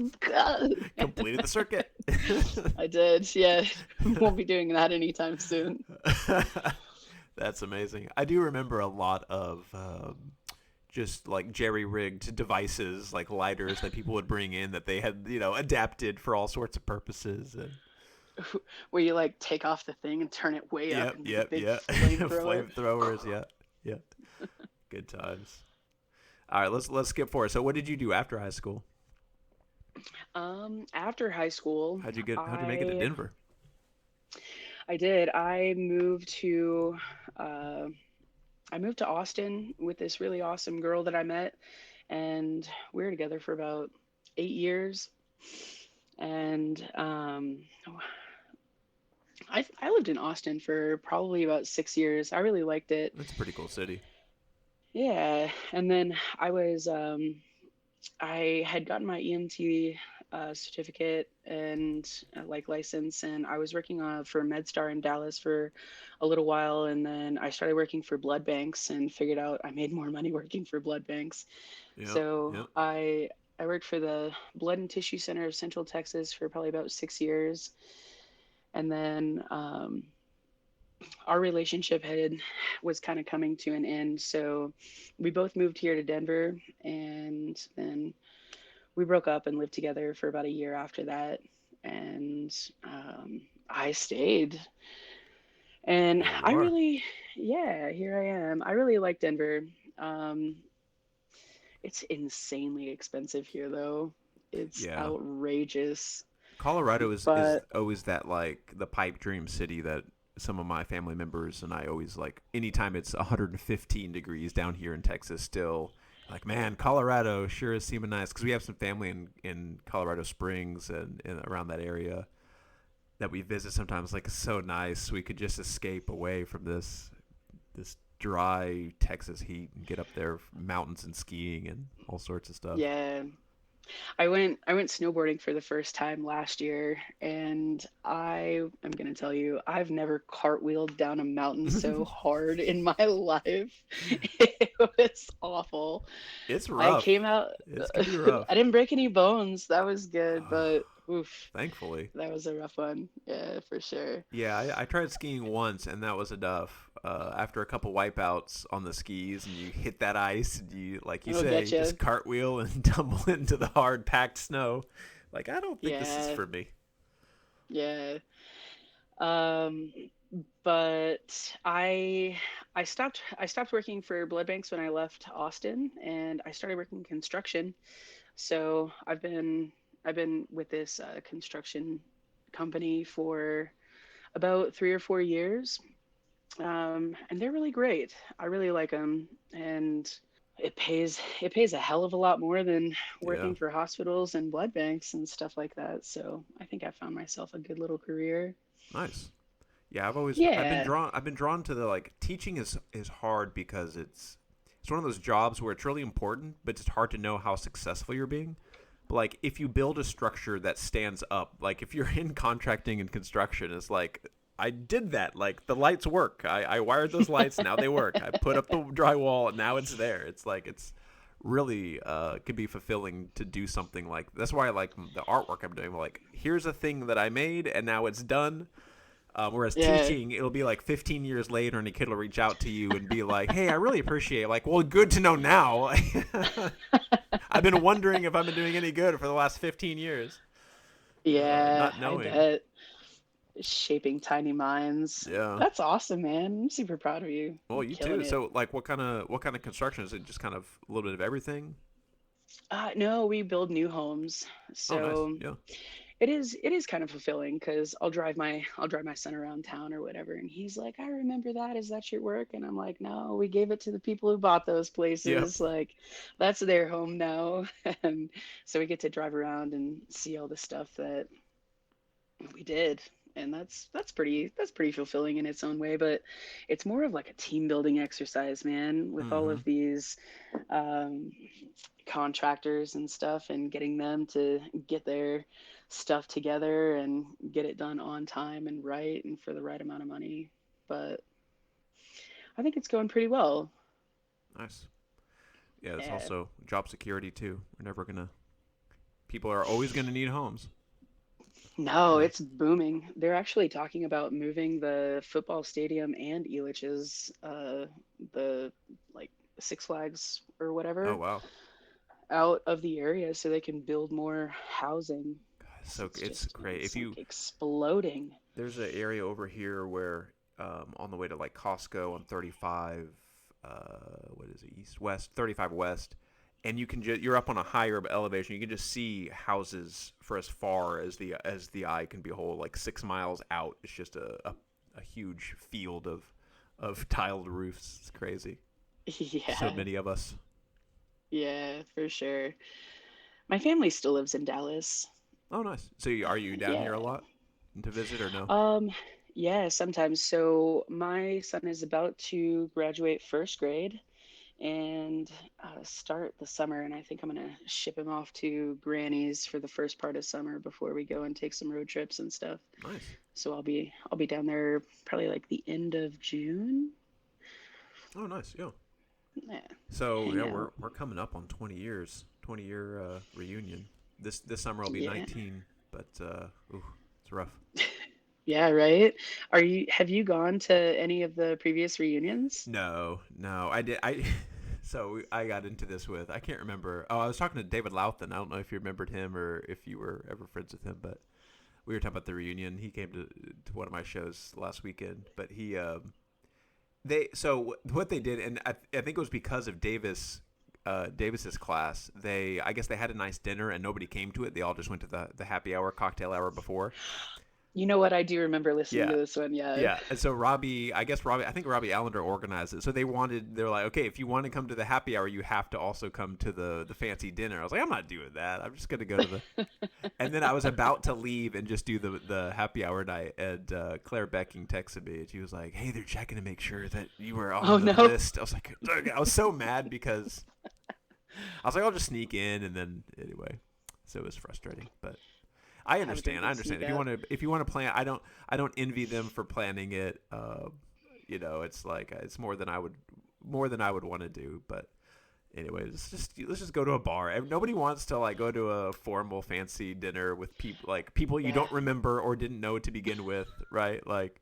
Completed the circuit. I did, yeah. Won't be doing that anytime soon. That's amazing. I do remember a lot of just like jerry-rigged devices, like lighters that people would bring in that they had, adapted for all sorts of purposes. And Where you like take off the thing and turn it way up yep, and be a yep, big yeah. flamethrower. Flamethrowers, yeah, yeah. Good times. All right, let's skip forward. So, what did you do after high school? After high school, How'd you make it to I Denver? I did. Uh, I moved to Austin with this really awesome girl that I met, and we were together for about 8 years. And I lived in Austin for probably about 6 years. I really liked it. That's a pretty cool city. Yeah, and then I had gotten my EMT certificate and like license, and I was working for MedStar in Dallas for a little while, and then I started working for blood banks and figured out I made more money working for blood banks. Yep, So yep. I worked for the Blood and Tissue Center of Central Texas for probably about 6 years, and then our relationship had was kind of coming to an end. So we both moved here to Denver, and then we broke up and lived together for about a year after that. And I stayed. And There you I are. really, yeah, here I am. I really like Denver. Um, it's insanely expensive here, though. It's Yeah. outrageous. Colorado is But always that like the pipe dream city that some of my family members and I always like anytime it's 115 degrees down here in Texas still like man Colorado sure is seeming nice because we have some family in Colorado Springs and around that area that we visit sometimes like it's so nice we could just escape away from this dry Texas heat and get up there mountains and skiing and all sorts of stuff. yeah, I went snowboarding for the first time last year, and I am gonna tell you, I've never cartwheeled down a mountain so hard in my life. It was awful. It's I rough. came out, It can be rough. I didn't break any bones. That was good, but oof, Thankfully. that was a rough one. Yeah, for sure. Yeah, I tried skiing once, and that was enough. After a couple wipeouts on the skis, and you hit that ice, and you, like you I'll say, get just you. cartwheel and tumble into the hard packed snow. Like, I don't think this is Yeah, for me. yeah. Um, but I stopped working for blood banks when I left Austin, and I started working construction. So I've been with this construction company for about 3 or 4 years, and they're really great. I really like them, and it pays a hell of a lot more than Yeah, working for hospitals and blood banks and stuff like that. So I think I found myself a good little career. nice. Yeah, Yeah, I've been drawn to the like teaching is hard because it's one of those jobs where it's really important, but it's hard to know how successful you're being. But like if you build a structure that stands up, like if you're in contracting and construction, it's like I did that. Like the lights work. I wired those lights. Now they work. I put up the drywall. Now it's there. It's like it's really could be fulfilling to do something like that's why I like the artwork I'm doing. Like here's a thing that I made and now it's done. Whereas yeah, teaching, it'll be like 15 years later, and a kid will reach out to you and be like, "Hey, I really appreciate it." Like, well, good to know now. I've been wondering if I've been doing any good for the last 15 years, yeah. not I knowing. bet. Shaping tiny minds. Yeah. That's awesome, man. I'm super proud of you. Well, You're you killing too. it. So, like, what kind of construction is it? Just kind of a little bit of everything. No, we build new homes, Oh, nice. so Yeah. it is kind of fulfilling because I'll drive my son around town or whatever, and he's like, "I remember that. Is that your work?" And I'm like, "No, we gave it to the people who bought those Yep. places. Like, that's their home now." And so we get to drive around and see all the stuff that we did. And that's pretty fulfilling in its own way, but it's more of like a team building exercise, man, with all Mm-hmm. of these um, contractors and stuff, and getting them to get their stuff together and get it done on time and right and for the right amount of money. But I think it's going pretty well. Nice. Yeah. It's Yeah, also job security too. We're never gonna. People are always gonna need homes. No, Yeah. it's booming. They're actually talking about moving the football stadium and Elitch's, the like Six Flags or Oh whatever, wow. out of the area so they can build more housing. 'Cause So it's great. If it's you like exploding. there's an area over here where on the way to like Costco on 35 what is it, east west, 35 west, and you can just you're up on a higher elevation. You can just see houses for as far as the eye can behold, like 6 miles out. It's just a huge field of tiled roofs. It's crazy. So Yeah, many of us. yeah, for sure. My family still lives in Dallas. Oh nice. So are you down here a Yeah. lot to visit or no? Um, yeah, sometimes. So my son is about to graduate first grade and start the summer, and I think I'm gonna ship him off to Granny's for the first part of summer before we go and take some road trips and stuff. Nice. So I'll be down there probably like the end of June. Oh nice. Yeah. Yeah, So yeah, hang we're out. we're coming up on 20 years, 20-year reunion. This summer I'll be Yeah. 19, but ooh, it's rough. Yeah, right. Have you gone to any of the previous reunions? No, no, I did. So I got into this with I can't remember. Oh, I was talking to David Louthan. I don't know if you remembered him or if you were ever friends with him, but we were talking about the reunion. He came to one of my shows last weekend, but he they so what they did, and I think it was because of Davis's class. I guess they had a nice dinner and nobody came to it. They all just went to the happy hour, cocktail hour before. You know what? I do remember listening Yeah, to this one. Yeah. yeah. And so I think Robbie Allender organized it. So they're like, okay, if you want to come to the happy hour, you have to also come to the fancy dinner. I was like, I'm not doing that. I'm just gonna go to the. And then I was about to leave and just do the happy hour night, and Claire Becking texted me, and she was like, "Hey, they're checking to make sure that you were Oh on the no. list." I was like, I was so mad because I was like, I'll just sneak in, and then anyway, so it was frustrating, but. I Have a understand. I good understand. sneak If you out. want to, if you want to plan, I don't envy them for planning it. It's like it's more than I would want to do. But anyway, let's just go to a bar. Nobody wants to like go to a formal, fancy dinner with people you Yeah. don't remember or didn't know to begin with, right? Like,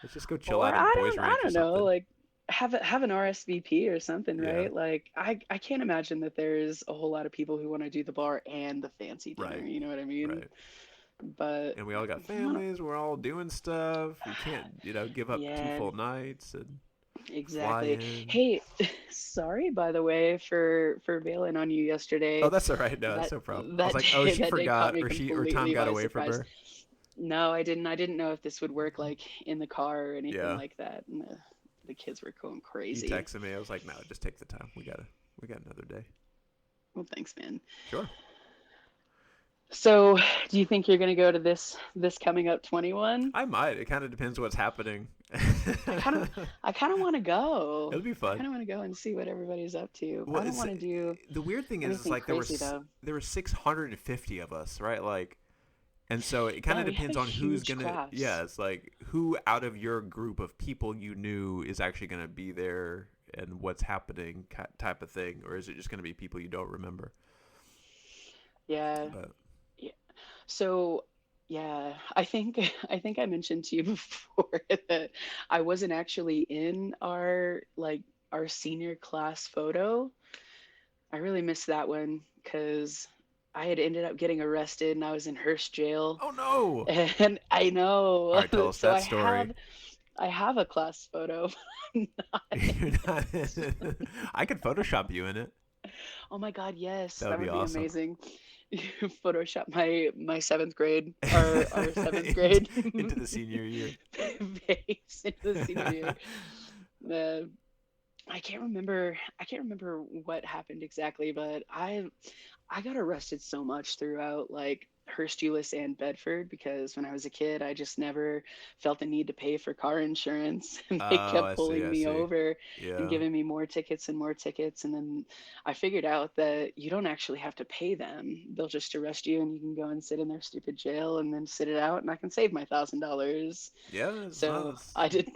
let's just go chill Or out at Boys I Ranch or don't know, something. like have an RSVP or something, Yeah, right? Like I can't imagine that there's a whole lot of people who want to do the bar and the fancy dinner, right, you know what I mean? right. But And we all got I don't, families. We're all doing stuff. We can't, give up two yeah, full nights and fly exactly. in. Hey, sorry by the way for bailing on you Oh, yesterday. that's all right. No, that's That no problem. I was that like, oh, day she that day caught forgot, me or Tom completely got by away from surprise. her. No, I didn't. I didn't know if this would work like in the car or anything Yeah, like that. And the kids were going you crazy. texted me. I was like, no, just take the time. We got another day. Well, thanks, man. Sure. So, do you think you're going to go to this coming up 21? I might. It kind of depends what's happening. I kind of I kind of want to It'll go. be I fun. kind of want to go and see what everybody's up to. I Well, don't it's want to do the weird thing is anything like crazy though. there were 650 of us, right? Like, and so it kind Yeah, of we have a depends on who's huge gonna. Yeah, class. it's like who out of your group of people you knew is actually gonna be there and what's happening type of thing, or is it just gonna be people you don't remember? Yeah. But Yeah. So, yeah, I think I mentioned to you before that I wasn't actually in our senior class photo. I really missed that one because I had ended up getting arrested and I was in Hearst jail. oh no! And I All know, right, tell us so that story. I have a class photo, but I'm not You're in not. it. I could Photoshop you in it. Oh my God, yes, That would that be would be awesome. amazing. You Photoshop my seventh grade, our seventh into, grade into the senior year. face into the senior year. Uh, I can't remember what happened exactly, but I got arrested so much throughout like Hearst, Euless, and Bedford because when I was a kid, I just never felt the need to pay for car insurance, and they Oh, kept I see. pulling I me see. over and Yeah. giving me more tickets and more tickets. And then I figured out that you don't actually have to pay them; they'll just arrest you, and you can go and sit in their stupid jail, and then sit it out, and I can save my $1,000. Yeah. So I did.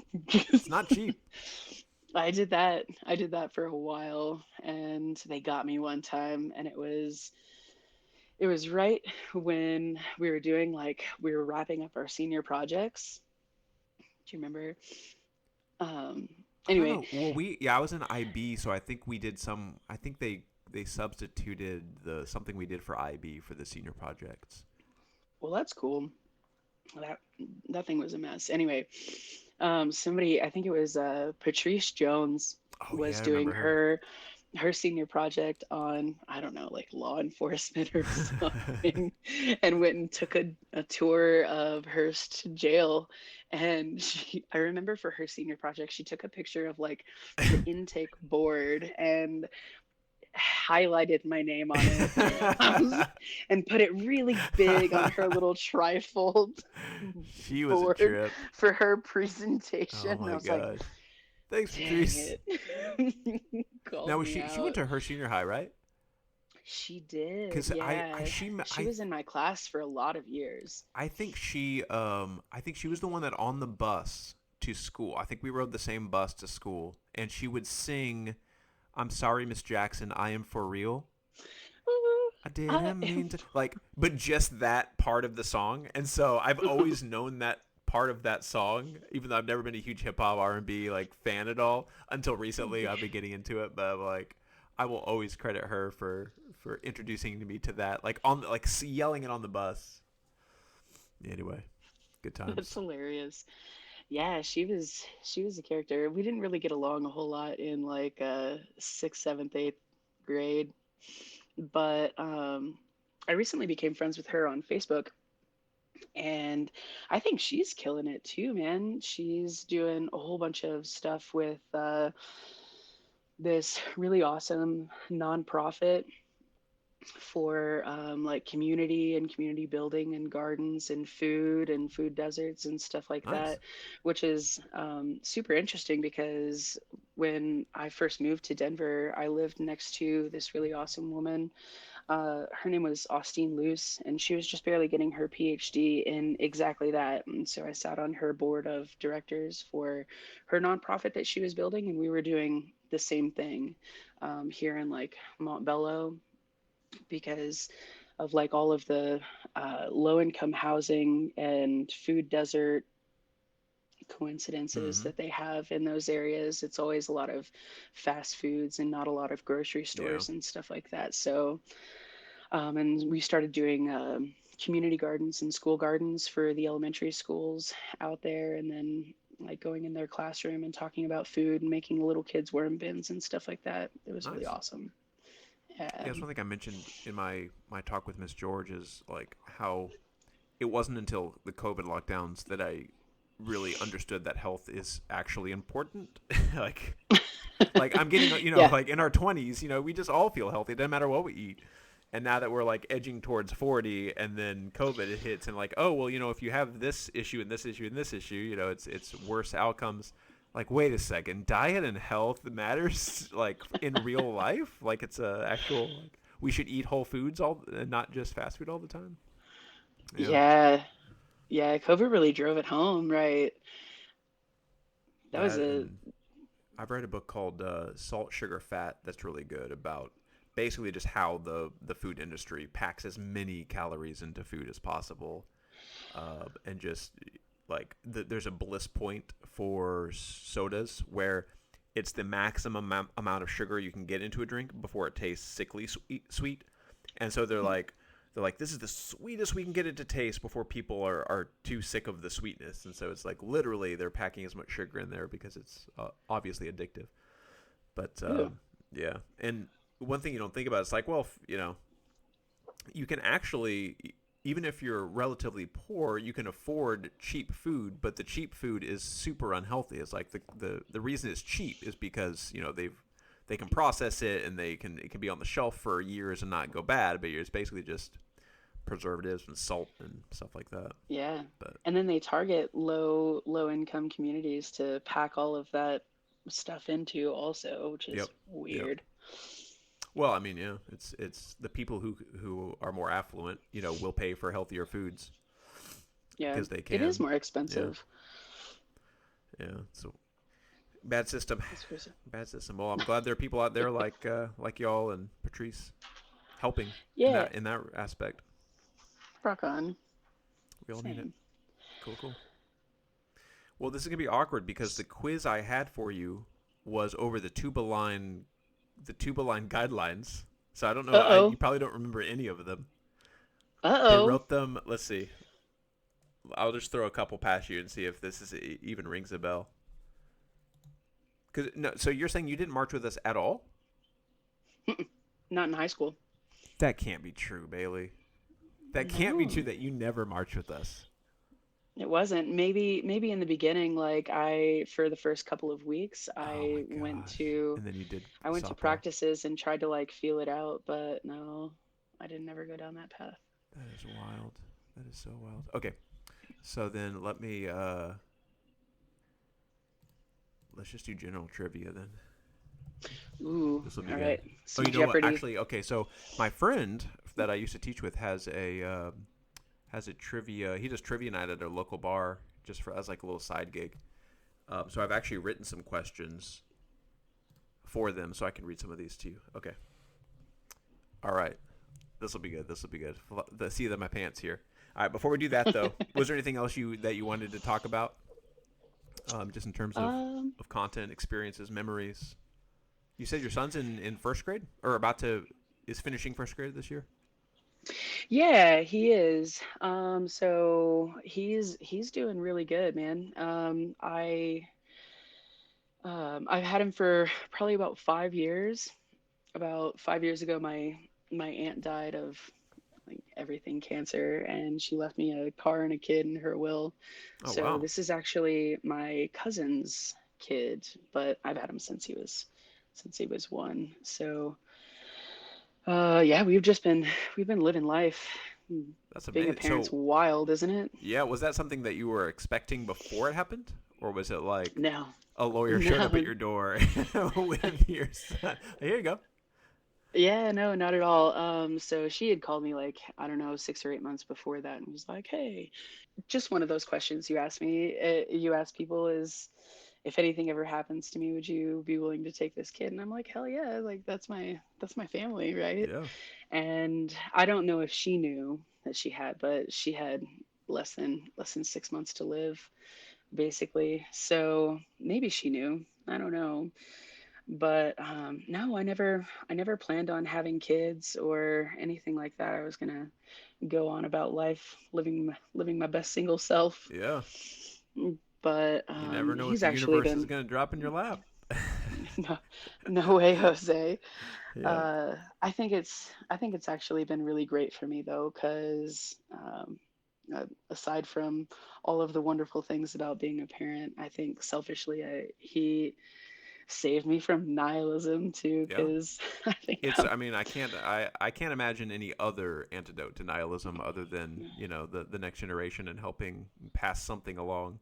It's not cheap. I did that. I did that for a while, and they got me one time, and It was right when we were wrapping up our senior projects. Do you remember? I don't Anyway, know. Well, I was in IB, so I think we did some. I think they substituted the something we did for IB for the senior projects. well, that's cool. That that thing was a mess. Anyway, somebody, I think it was Patrice Jones, Oh yeah, was I doing remember her. her senior project on, I don't know, like law enforcement or something, and went and took a tour of Hearst jail. And I remember for her senior project, she took a picture of like the intake board and highlighted my name on it and put it really big on her little trifold She was a board trip. for her Oh presentation. And I my was like, gosh. Thanks, dang Patrice. it. Now Called was me she went out. to her senior high, right? She did, Because yeah. She was in my class for a lot of years. I think she was the one that on the bus to school. I think we rode the same bus to school, and she would sing, "I'm sorry, Miss Jackson, I am for real." I I didn't am mean to like, but just that part of the song, and so I've always known that part of that song, even though I've never been a huge hip hop R&B like fan at all until recently. I've been getting into it, but like, I will always credit her for introducing me to that, like on like yelling it on the bus. Anyway, good That's times. hilarious. Yeah, she was a character. We didn't really get along a whole lot in like sixth, seventh, eighth grade, but I recently became friends with her on Facebook, and I think she's killing it too, man. She's doing a whole bunch of stuff with this really awesome nonprofit for like community and community building and gardens and food deserts and stuff like Nice. that, which is super interesting because when I first moved to Denver, I lived next to this really awesome woman. Her name was Austine Luce, and she was just barely getting her PhD in exactly that. And so I sat on her board of directors for her nonprofit that she was building, and we were doing the same thing here in like Montbello because of like all of the low income housing and food desert coincidences Mm-hmm. that they have in those areas. It's always a lot of fast foods and not a lot of grocery Yeah. stores and stuff like that. So, and we started doing community gardens and school gardens for the elementary schools out there, and then like going in their classroom and talking about food and making little kids worm bins and stuff like that. It was really Nice. awesome. Yeah, Yeah. that's one thing I mentioned in my talk with Miss George is like how it wasn't until the COVID lockdowns that I really understood that health is actually important. like like I'm getting, Yeah. like in our 20s, we just all feel healthy. It doesn't matter what we eat. And now that we're like edging towards 40 and then COVID hits and like, oh, well, if you have this issue and this issue and this issue, it's worse outcomes. Like, wait a second, diet and health matters like in real life? Like it's a actual like we should eat whole foods all and not just fast food all the time? Yeah. Yeah. Yeah. COVID really drove it home, right? That was That a, and I've read a book called Salt, Sugar, Fat that's really good about basically just how the food industry packs as many calories into food as possible, and just like there's a bliss point for sodas where it's the maximum amount of sugar you can get into a drink before it tastes sickly sweet. And so they're like, this is the sweetest we can get it to taste before people are too sick of the sweetness. And so it's like literally they're packing as much sugar in there because it's obviously addictive. But ooh, yeah, and one thing you don't think about is like, well, you can actually, even if you're relatively poor, you can afford cheap food, but the cheap food is super unhealthy. It's like the reason it's cheap is because they can process it and it can be on the shelf for years and not go bad, but it's basically just preservatives and salt and stuff like that. yeah. But And then they target low income communities to pack all of that stuff into also, which is yep, yep. weird. Well, I mean, yeah, it's the people who are more affluent, will pay for healthier foods Yeah. because they It is can. more Yeah, expensive. yeah. So bad system, That's crazy. bad system. Well, I'm glad there are people out there like y'all and Patrice. helping Yeah. in that aspect. Rock on. We all need it. Same. Cool, cool. Well, this is gonna be awkward because the quiz I had for you was over the tuba line guidelines. So I don't know. You Uh-oh. probably don't remember any of them. They Uh-oh. wrote them. Let's see. I'll just throw a couple past you and see if this is even rings a bell. Cause no, so you're saying you didn't march with us at all? Not in high school. That can't be true, Bailey. That can't be true No. that you never marched with us. It wasn't. Maybe in the beginning, like for the first couple of weeks, Oh my gosh. And then you did I went to softball. practices and tried to like feel it out, but no, I didn't ever go down that path. That is wild. That is so wild. Okay. So then let's just do general trivia then. Ooh, This will be all good. right. Oh, Some you know what? Jeopardy. Actually, okay. So my friend that I used to teach with has a trivia. He does trivia night at a local bar just for as like a little side gig. So I've actually written some questions for them, so I can read some of these to you. Okay. All right. This will be good. This will be good. The seat of my pants here. All right. Before we do that, though, was there anything else you wanted to talk about? Just in terms Um, of content, experiences, memories. You said your son's in first grade or is finishing first grade this year. yeah, he is. So he's doing really good, man. I've had him for probably about 5 years. About 5 years ago, my aunt died of like everything cancer, and she left me a car and a kid in her will. Oh So wow. this is actually my cousin's kid, but I've had him since he was one. So yeah, we've been living life. That's Being a amazing. parent's So wild, isn't it? yeah, was that something that you were expecting before it happened, or was it like No, a lawyer showed up at no. your door with your son? Here you go. Yeah, no, not at all. So she had called me like, I don't know, 6 or 8 months before that and was like, hey, just one of those questions you ask me, you ask people is, if anything ever happens to me, would you be willing to take this kid? And I'm like, hell yeah, like that's my family, right? Yeah. And I don't know if she knew that she had, but she had less than 6 months to live, basically. So maybe she knew. I don't know. But no, I never planned on having kids or anything like that. I was gonna go on about life, living my best single self. Yeah. But You never know what he's the actually universe is been going to drop in your lap. no, no way, Jose. Yeah. I think it's actually been really great for me though, because aside from all of the wonderful things about being a parent, I think selfishly, he saved me from nihilism too, Yeah. because I think It's I mean, I can't imagine any other antidote to nihilism other than, the next generation and helping pass something along.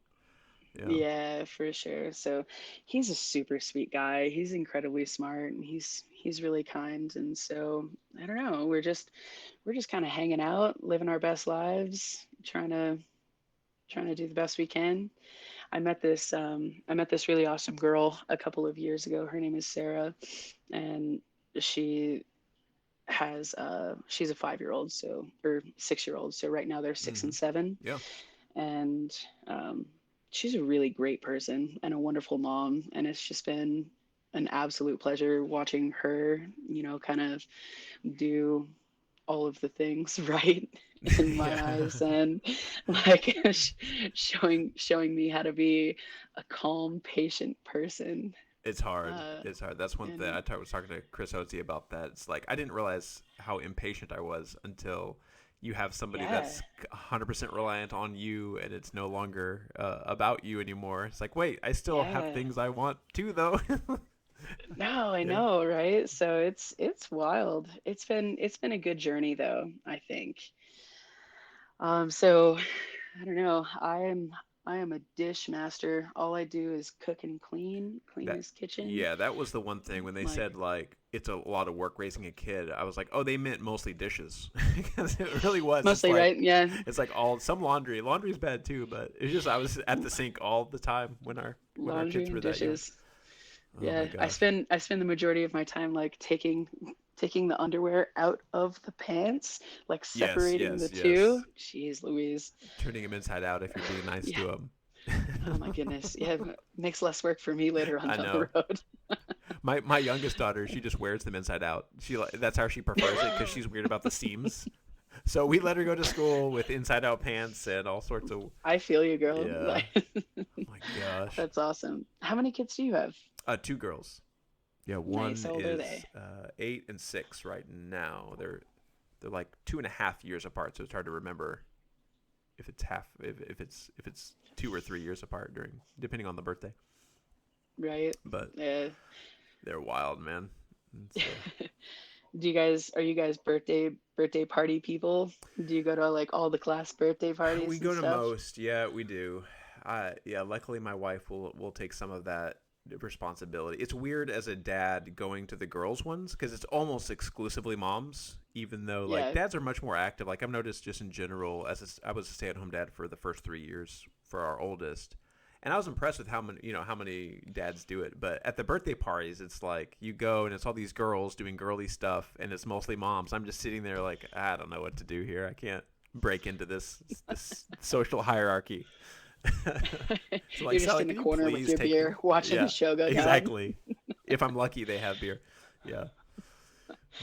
Yeah. yeah, for sure. So he's a super sweet guy. He's incredibly smart and he's really kind. And so I don't know, we're just kind of hanging out, living our best lives, trying to do the best we can. I met this really awesome girl a couple of years ago. Her name is Sarah, and she she's a 5 year old, so or 6 year old. So right now they're six Hmm. and seven, Yeah. and she's a really great person and a wonderful mom. And it's just been an absolute pleasure watching her, kind of do all of the things right in my Yeah. eyes, and like showing me how to be a calm, patient person. It's hard. Uh, It's hard. That's one thing and was talking to Chris Oatsy about that. It's like I didn't realize how impatient I was until you have somebody yeah, that's 100% reliant on you and it's no longer about you anymore. It's like, wait, I still have yeah. things I want too, though. No, I Yeah. know, right? So it's wild. It's been a good journey though, I think. So I don't know. I am a dish master. All I do is cook and clean That this kitchen. yeah, that was the one thing when they Like said like it's a lot of work raising a kid. I was like, oh, they meant mostly dishes because it really was. mostly, right? Yeah, It's like all some laundry. Laundry's bad too, but it's just I was at the sink all the time when our laundry kids were and that young. dishes. Oh my Yeah, I gosh. spend I spend the majority of my time like taking the underwear out of the pants, like Yes, separating the yes, two. yes. Jeez Louise. Turning him inside out if you're being nice Yeah. to him. Oh my goodness. Yeah, makes less work for me later on I down the know. road. My youngest daughter, she just wears them inside out. That's how she prefers it because she's weird about the seams. So we let her go to school with inside out pants and all sorts of I feel you, girl. yeah. Like, Oh my gosh. that's awesome. How many kids do you have? Two girls. Yeah, Nice. one How old are is they? 8 and 6 right now. They're like 2.5 years apart, so it's hard to remember if it's if it's 2 or 3 years apart during depending on the birthday. Right. But Yeah. they're wild, man. It's, Are you guys birthday party people? Do you go to like all the class birthday we parties and go to stuff? most, yeah, we do. Yeah, luckily my wife will take some of that responsibility. It's weird as a dad going to the girls' ones because it's almost exclusively moms, even though like Yeah. dads are much more active. Like I've noticed just in general, I was a stay-at-home dad for the first 3 years for our oldest, and I was impressed with how many dads do it. But at the birthday parties, it's like you go and it's all these girls doing girly stuff, and it's mostly moms. I'm just sitting there like I don't know what to do here. I can't break into this social hierarchy. So like You're just Sally, in the can you corner with please your take me? beer watching the Yeah, show go down. exactly. If I'm lucky, they have beer. Yeah.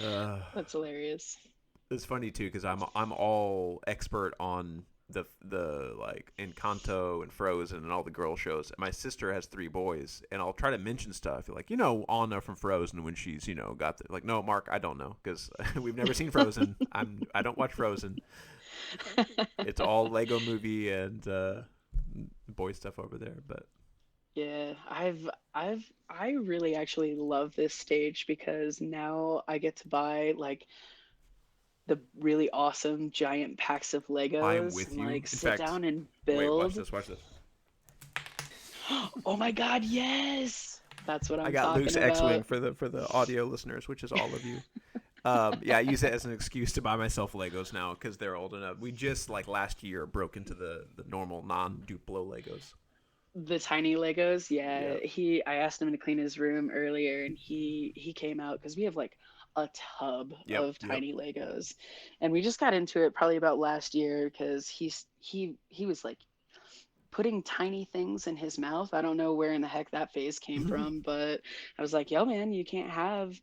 Uh, That's hilarious. it's funny too because I'm all expert on the like Encanto and Frozen and all the girl shows. My sister has 3 boys, and I'll try to mention stuff like Anna from Frozen when she's got like no Mark I don't know because we've never seen Frozen. I don't watch Frozen. It's all Lego Movie and boy stuff over there, but Yeah, I really actually love this stage because now I get to buy like the really awesome giant packs of I'm Legos with and you. like In sit fact, down and wait, watch build. this, watch this. Oh my God, yes. That's what I I'm got talking Luke's X-wing about. for the audio listeners, which is all of you. Yeah, I use it as an excuse to buy myself Legos now because they're old enough. We just like last year broke into the normal non-Duplo Legos. The tiny Legos, Yeah. yeah. I asked him to clean his room earlier and he came out because we have like a tub Yep. of Yep. tiny Legos. And we just got into it probably about last year because he was like putting tiny things in his mouth. I don't know where in the heck that phase came from, but I was like, "Yo, man, you can't have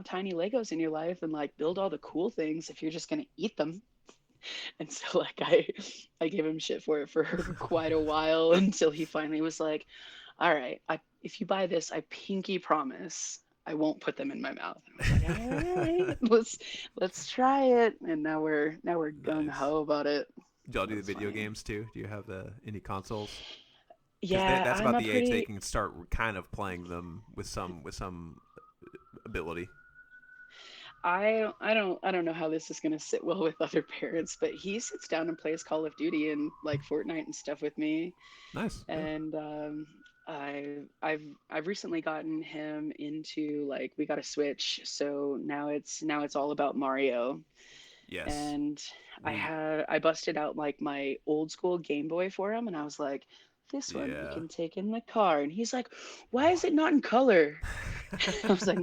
tiny Legos in your life and like build all the cool things if you're just gonna eat them." And so like I gave him shit for it for quite a while until he finally was like, "All right, if you buy this, I pinky promise." I won't put them in my mouth. And I was like, all right, let's try it. And now we're gung Nice. ho about it. Do y'all do the That's video funny. games too? Do you have any consoles? Because Yeah, that's I'm about a the age they pretty can start kind of playing them with some ability. I don't know how this is gonna sit well with other parents, but he sits down and plays Call of Duty and like Fortnite and stuff with me. Nice. Yeah. And I've recently gotten him into like we got a Switch, so now it's all about Mario. Yes. And We. I busted out like my old school Game Boy for him, and I was like, this one you Yeah. can take in the car. And he's like, why is it not in color? I was like,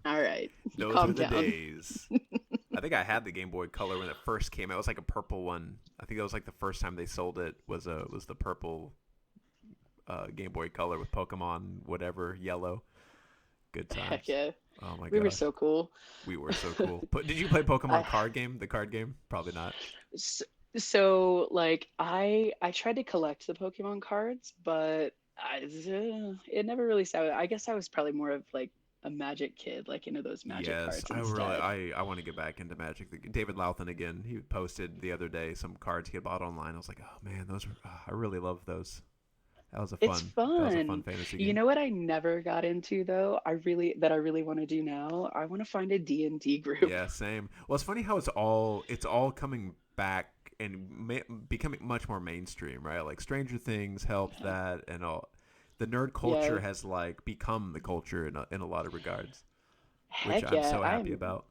all right, Those were calm the down. days. I think I had the Game Boy Color when it first came out. It was like a purple one. I think that was like the first time they sold it was the purple Game Boy Color with Pokemon whatever yellow. Good Heck times. yeah. Oh my We were gosh, so cool. we were so cool. But did you play Pokemon I card game? The card game? Probably not. so, so like I tried to collect the Pokemon cards, but it never really sounded. I guess I was probably more of like a Magic kid, like into those Magic Yes, cards I really instead. I want to get back into Magic. David Louthan again. He posted the other day some cards he had bought online. I was like, oh man, those I really love those. It's That was a fun fun. fantasy You game. know what I never got into though? I really want to do now. I want to find a D&D group. Yeah, same. Well, it's funny how it's all coming back and becoming much more mainstream, right? Like Stranger Things helped Yeah. that, and all the nerd Yeah. culture has like become the culture in a lot of regards, which Heck I'm yeah. so happy about.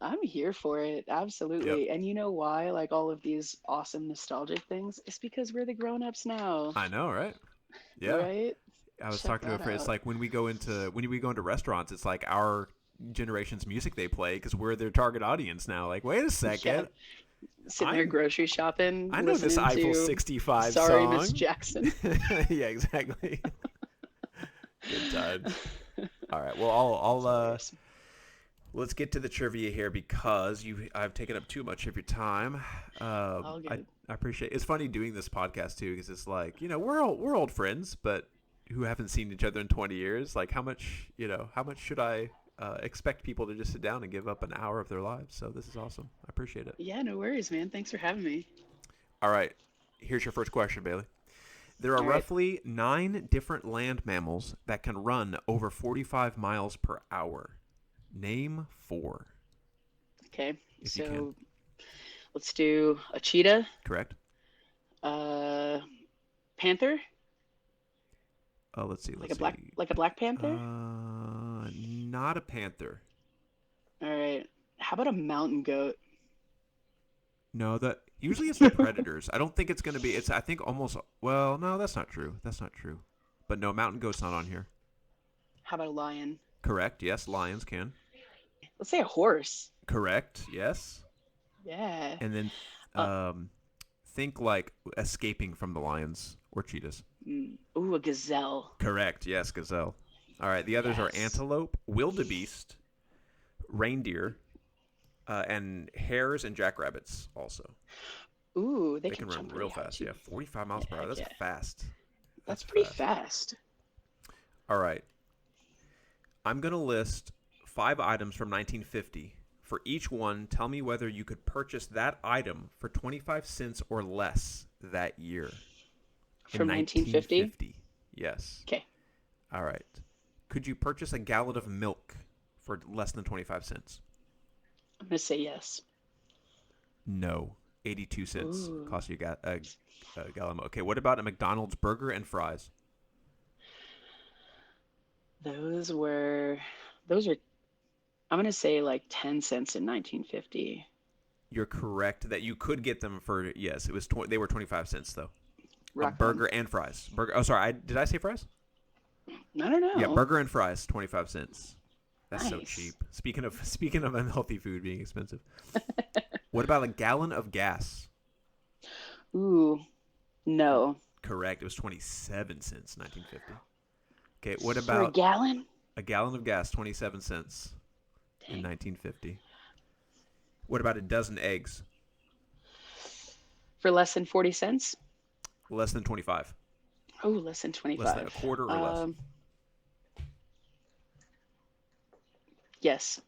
I'm here for it. Yep, Absolutely. And you know why? Like all of these awesome nostalgic things? It's because we're the grown-ups now, I know, right? Yeah, right? I was Check talking to a that friend. It's out. like when we go into restaurants, it's like our generation's music they play because we're their target audience now. Like, wait a second. Sitting there grocery shopping. I know this Eiffel 65 song. Sorry, Miss Jackson. Yeah, exactly. Good times. All right. Well, let's get to the trivia here because I've taken up too much of your time. All I good. appreciate. It's funny doing this podcast too because it's like we're old friends, but who haven't seen each other in 20 years. Like how much should I expect people to just sit down and give up an hour of their lives? So this is awesome. I appreciate it. Yeah, no worries, man. Thanks for having me. All right. Here's your first question, Bailey. There are All right. roughly 9 different land mammals that can run over 45 miles per hour. Name 4. Okay, If you so let's do a cheetah, Correct? panther, Let's see. like a black panther. Not a panther. All right. How about a mountain goat? No, that usually it's the predators. I don't think it's going to be. It's I think almost. Well, no, that's not true. That's not true. But no, mountain goat's not on here. How about a lion? Correct. Yes, lions can. Let's say a horse. Correct. Yes. Yeah. And then think like escaping from the lions or cheetahs. Ooh, a gazelle. Correct. Yes, gazelle. All right. The others are Yes. antelope, wildebeest, reindeer, and hares and jackrabbits also. Ooh, they They can run jump real really high, fast. too. Yeah, 45 miles per hour. That's Yeah. fast. That's pretty fast. All right. I'm going to list 5 items from 1950. For each one, tell me whether you could purchase that item for 25 cents or less that year. From 1950? Yes. Okay. All right. Could you purchase a gallon of milk for less than 25 cents? I'm gonna say yes. No. 82 cents Ooh. cost you a gallon of milk. Okay, what about a McDonald's burger and fries? Those were, I'm gonna say like 10 cents in 1950. You're correct that you could get them for, yes, it was they were 25 cents though. Rock A burger and fries. Oh, sorry. Did I say fries? on. I don't know. Yeah, burger and fries, 25 cents. That's so Nice. cheap. Speaking of unhealthy food being expensive. What about a gallon of gas? Ooh, no. Correct. It was 27 cents, 1950. Okay, what For a about gallon? a gallon of gas, 27 cents in 1950? What about a dozen eggs? For less than 40 cents? Less than 25. Oh, less than 25. Less than a quarter or less. Yes.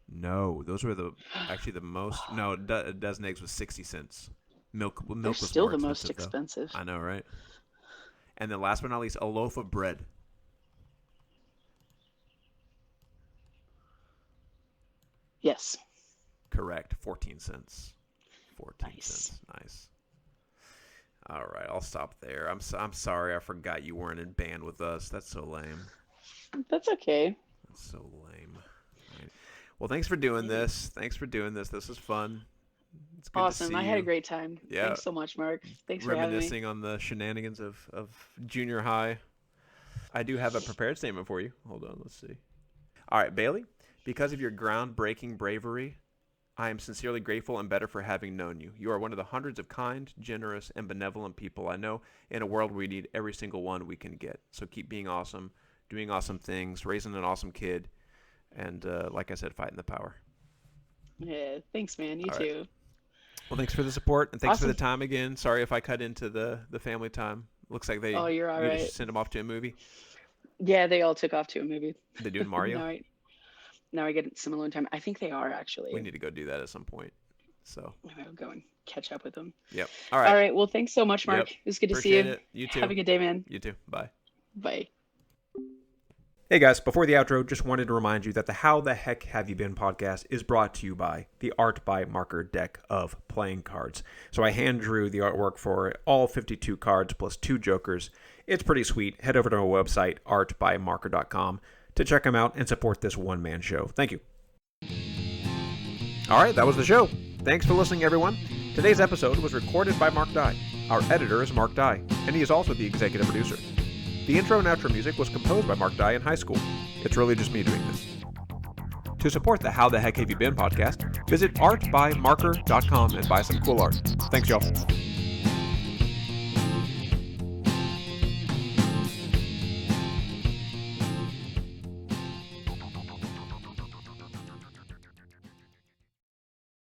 No, those were actually the most. No, a dozen eggs was 60 cents. Milk They're was still more the most expensive, though. expensive. I know, right? And then last but not least, a loaf of bread. Yes. Correct. 14 cents. 14 Nice. cents. Nice. All right, I'll stop there. I'm sorry, I forgot you weren't in band with us. That's so lame. That's okay. That's so lame. All right. Well, thanks for doing this. This was fun. It's good to Awesome. see I had a you. great time. Yeah. Thanks so much, Mark. Thanks for having me. Reminiscing on the shenanigans of junior high. I do have a prepared statement for you. Hold on, let's see. All right, Bailey, because of your groundbreaking bravery, I am sincerely grateful and better for having known you. You are one of the hundreds of kind, generous, and benevolent people I know in a world where we need every single one we can get. So keep being awesome, doing awesome things, raising an awesome kid, and like I said, fighting the power. Yeah, thanks, man. You All too. right. Well, thanks for the support, and thanks for the Awesome. time again. Sorry if I cut into the family time. Looks like Oh, you're all you right. just sent them off to a movie. Yeah, they all took off to a movie. They're doing Mario. Now I get some alone time. I think they are actually. We need to go do that at some point. So, I'll go and catch up with them. yep. All right. All right. Well, thanks so much, Mark. Yep. It was good to Appreciate see you. it. You too. Have a good day, man. You too. Bye. Bye. Hey guys, before the outro, just wanted to remind you that the How the Heck Have You Been podcast is brought to you by the Art by Marker deck of playing cards. So I hand drew the artwork for all 52 cards plus 2 jokers. It's pretty sweet. Head over to our website, artbymarker.com, to check them out and support this one-man show. Thank you. All right, that was the show. Thanks for listening, everyone. Today's episode was recorded by Mark Dye. Our editor is Mark Dye, and he is also the executive producer. The intro and outro music was composed by Mark Dye in high school. It's really just me doing this. To support the How the Heck Have You Been podcast, visit artbymarker.com and buy some cool art. Thanks, y'all.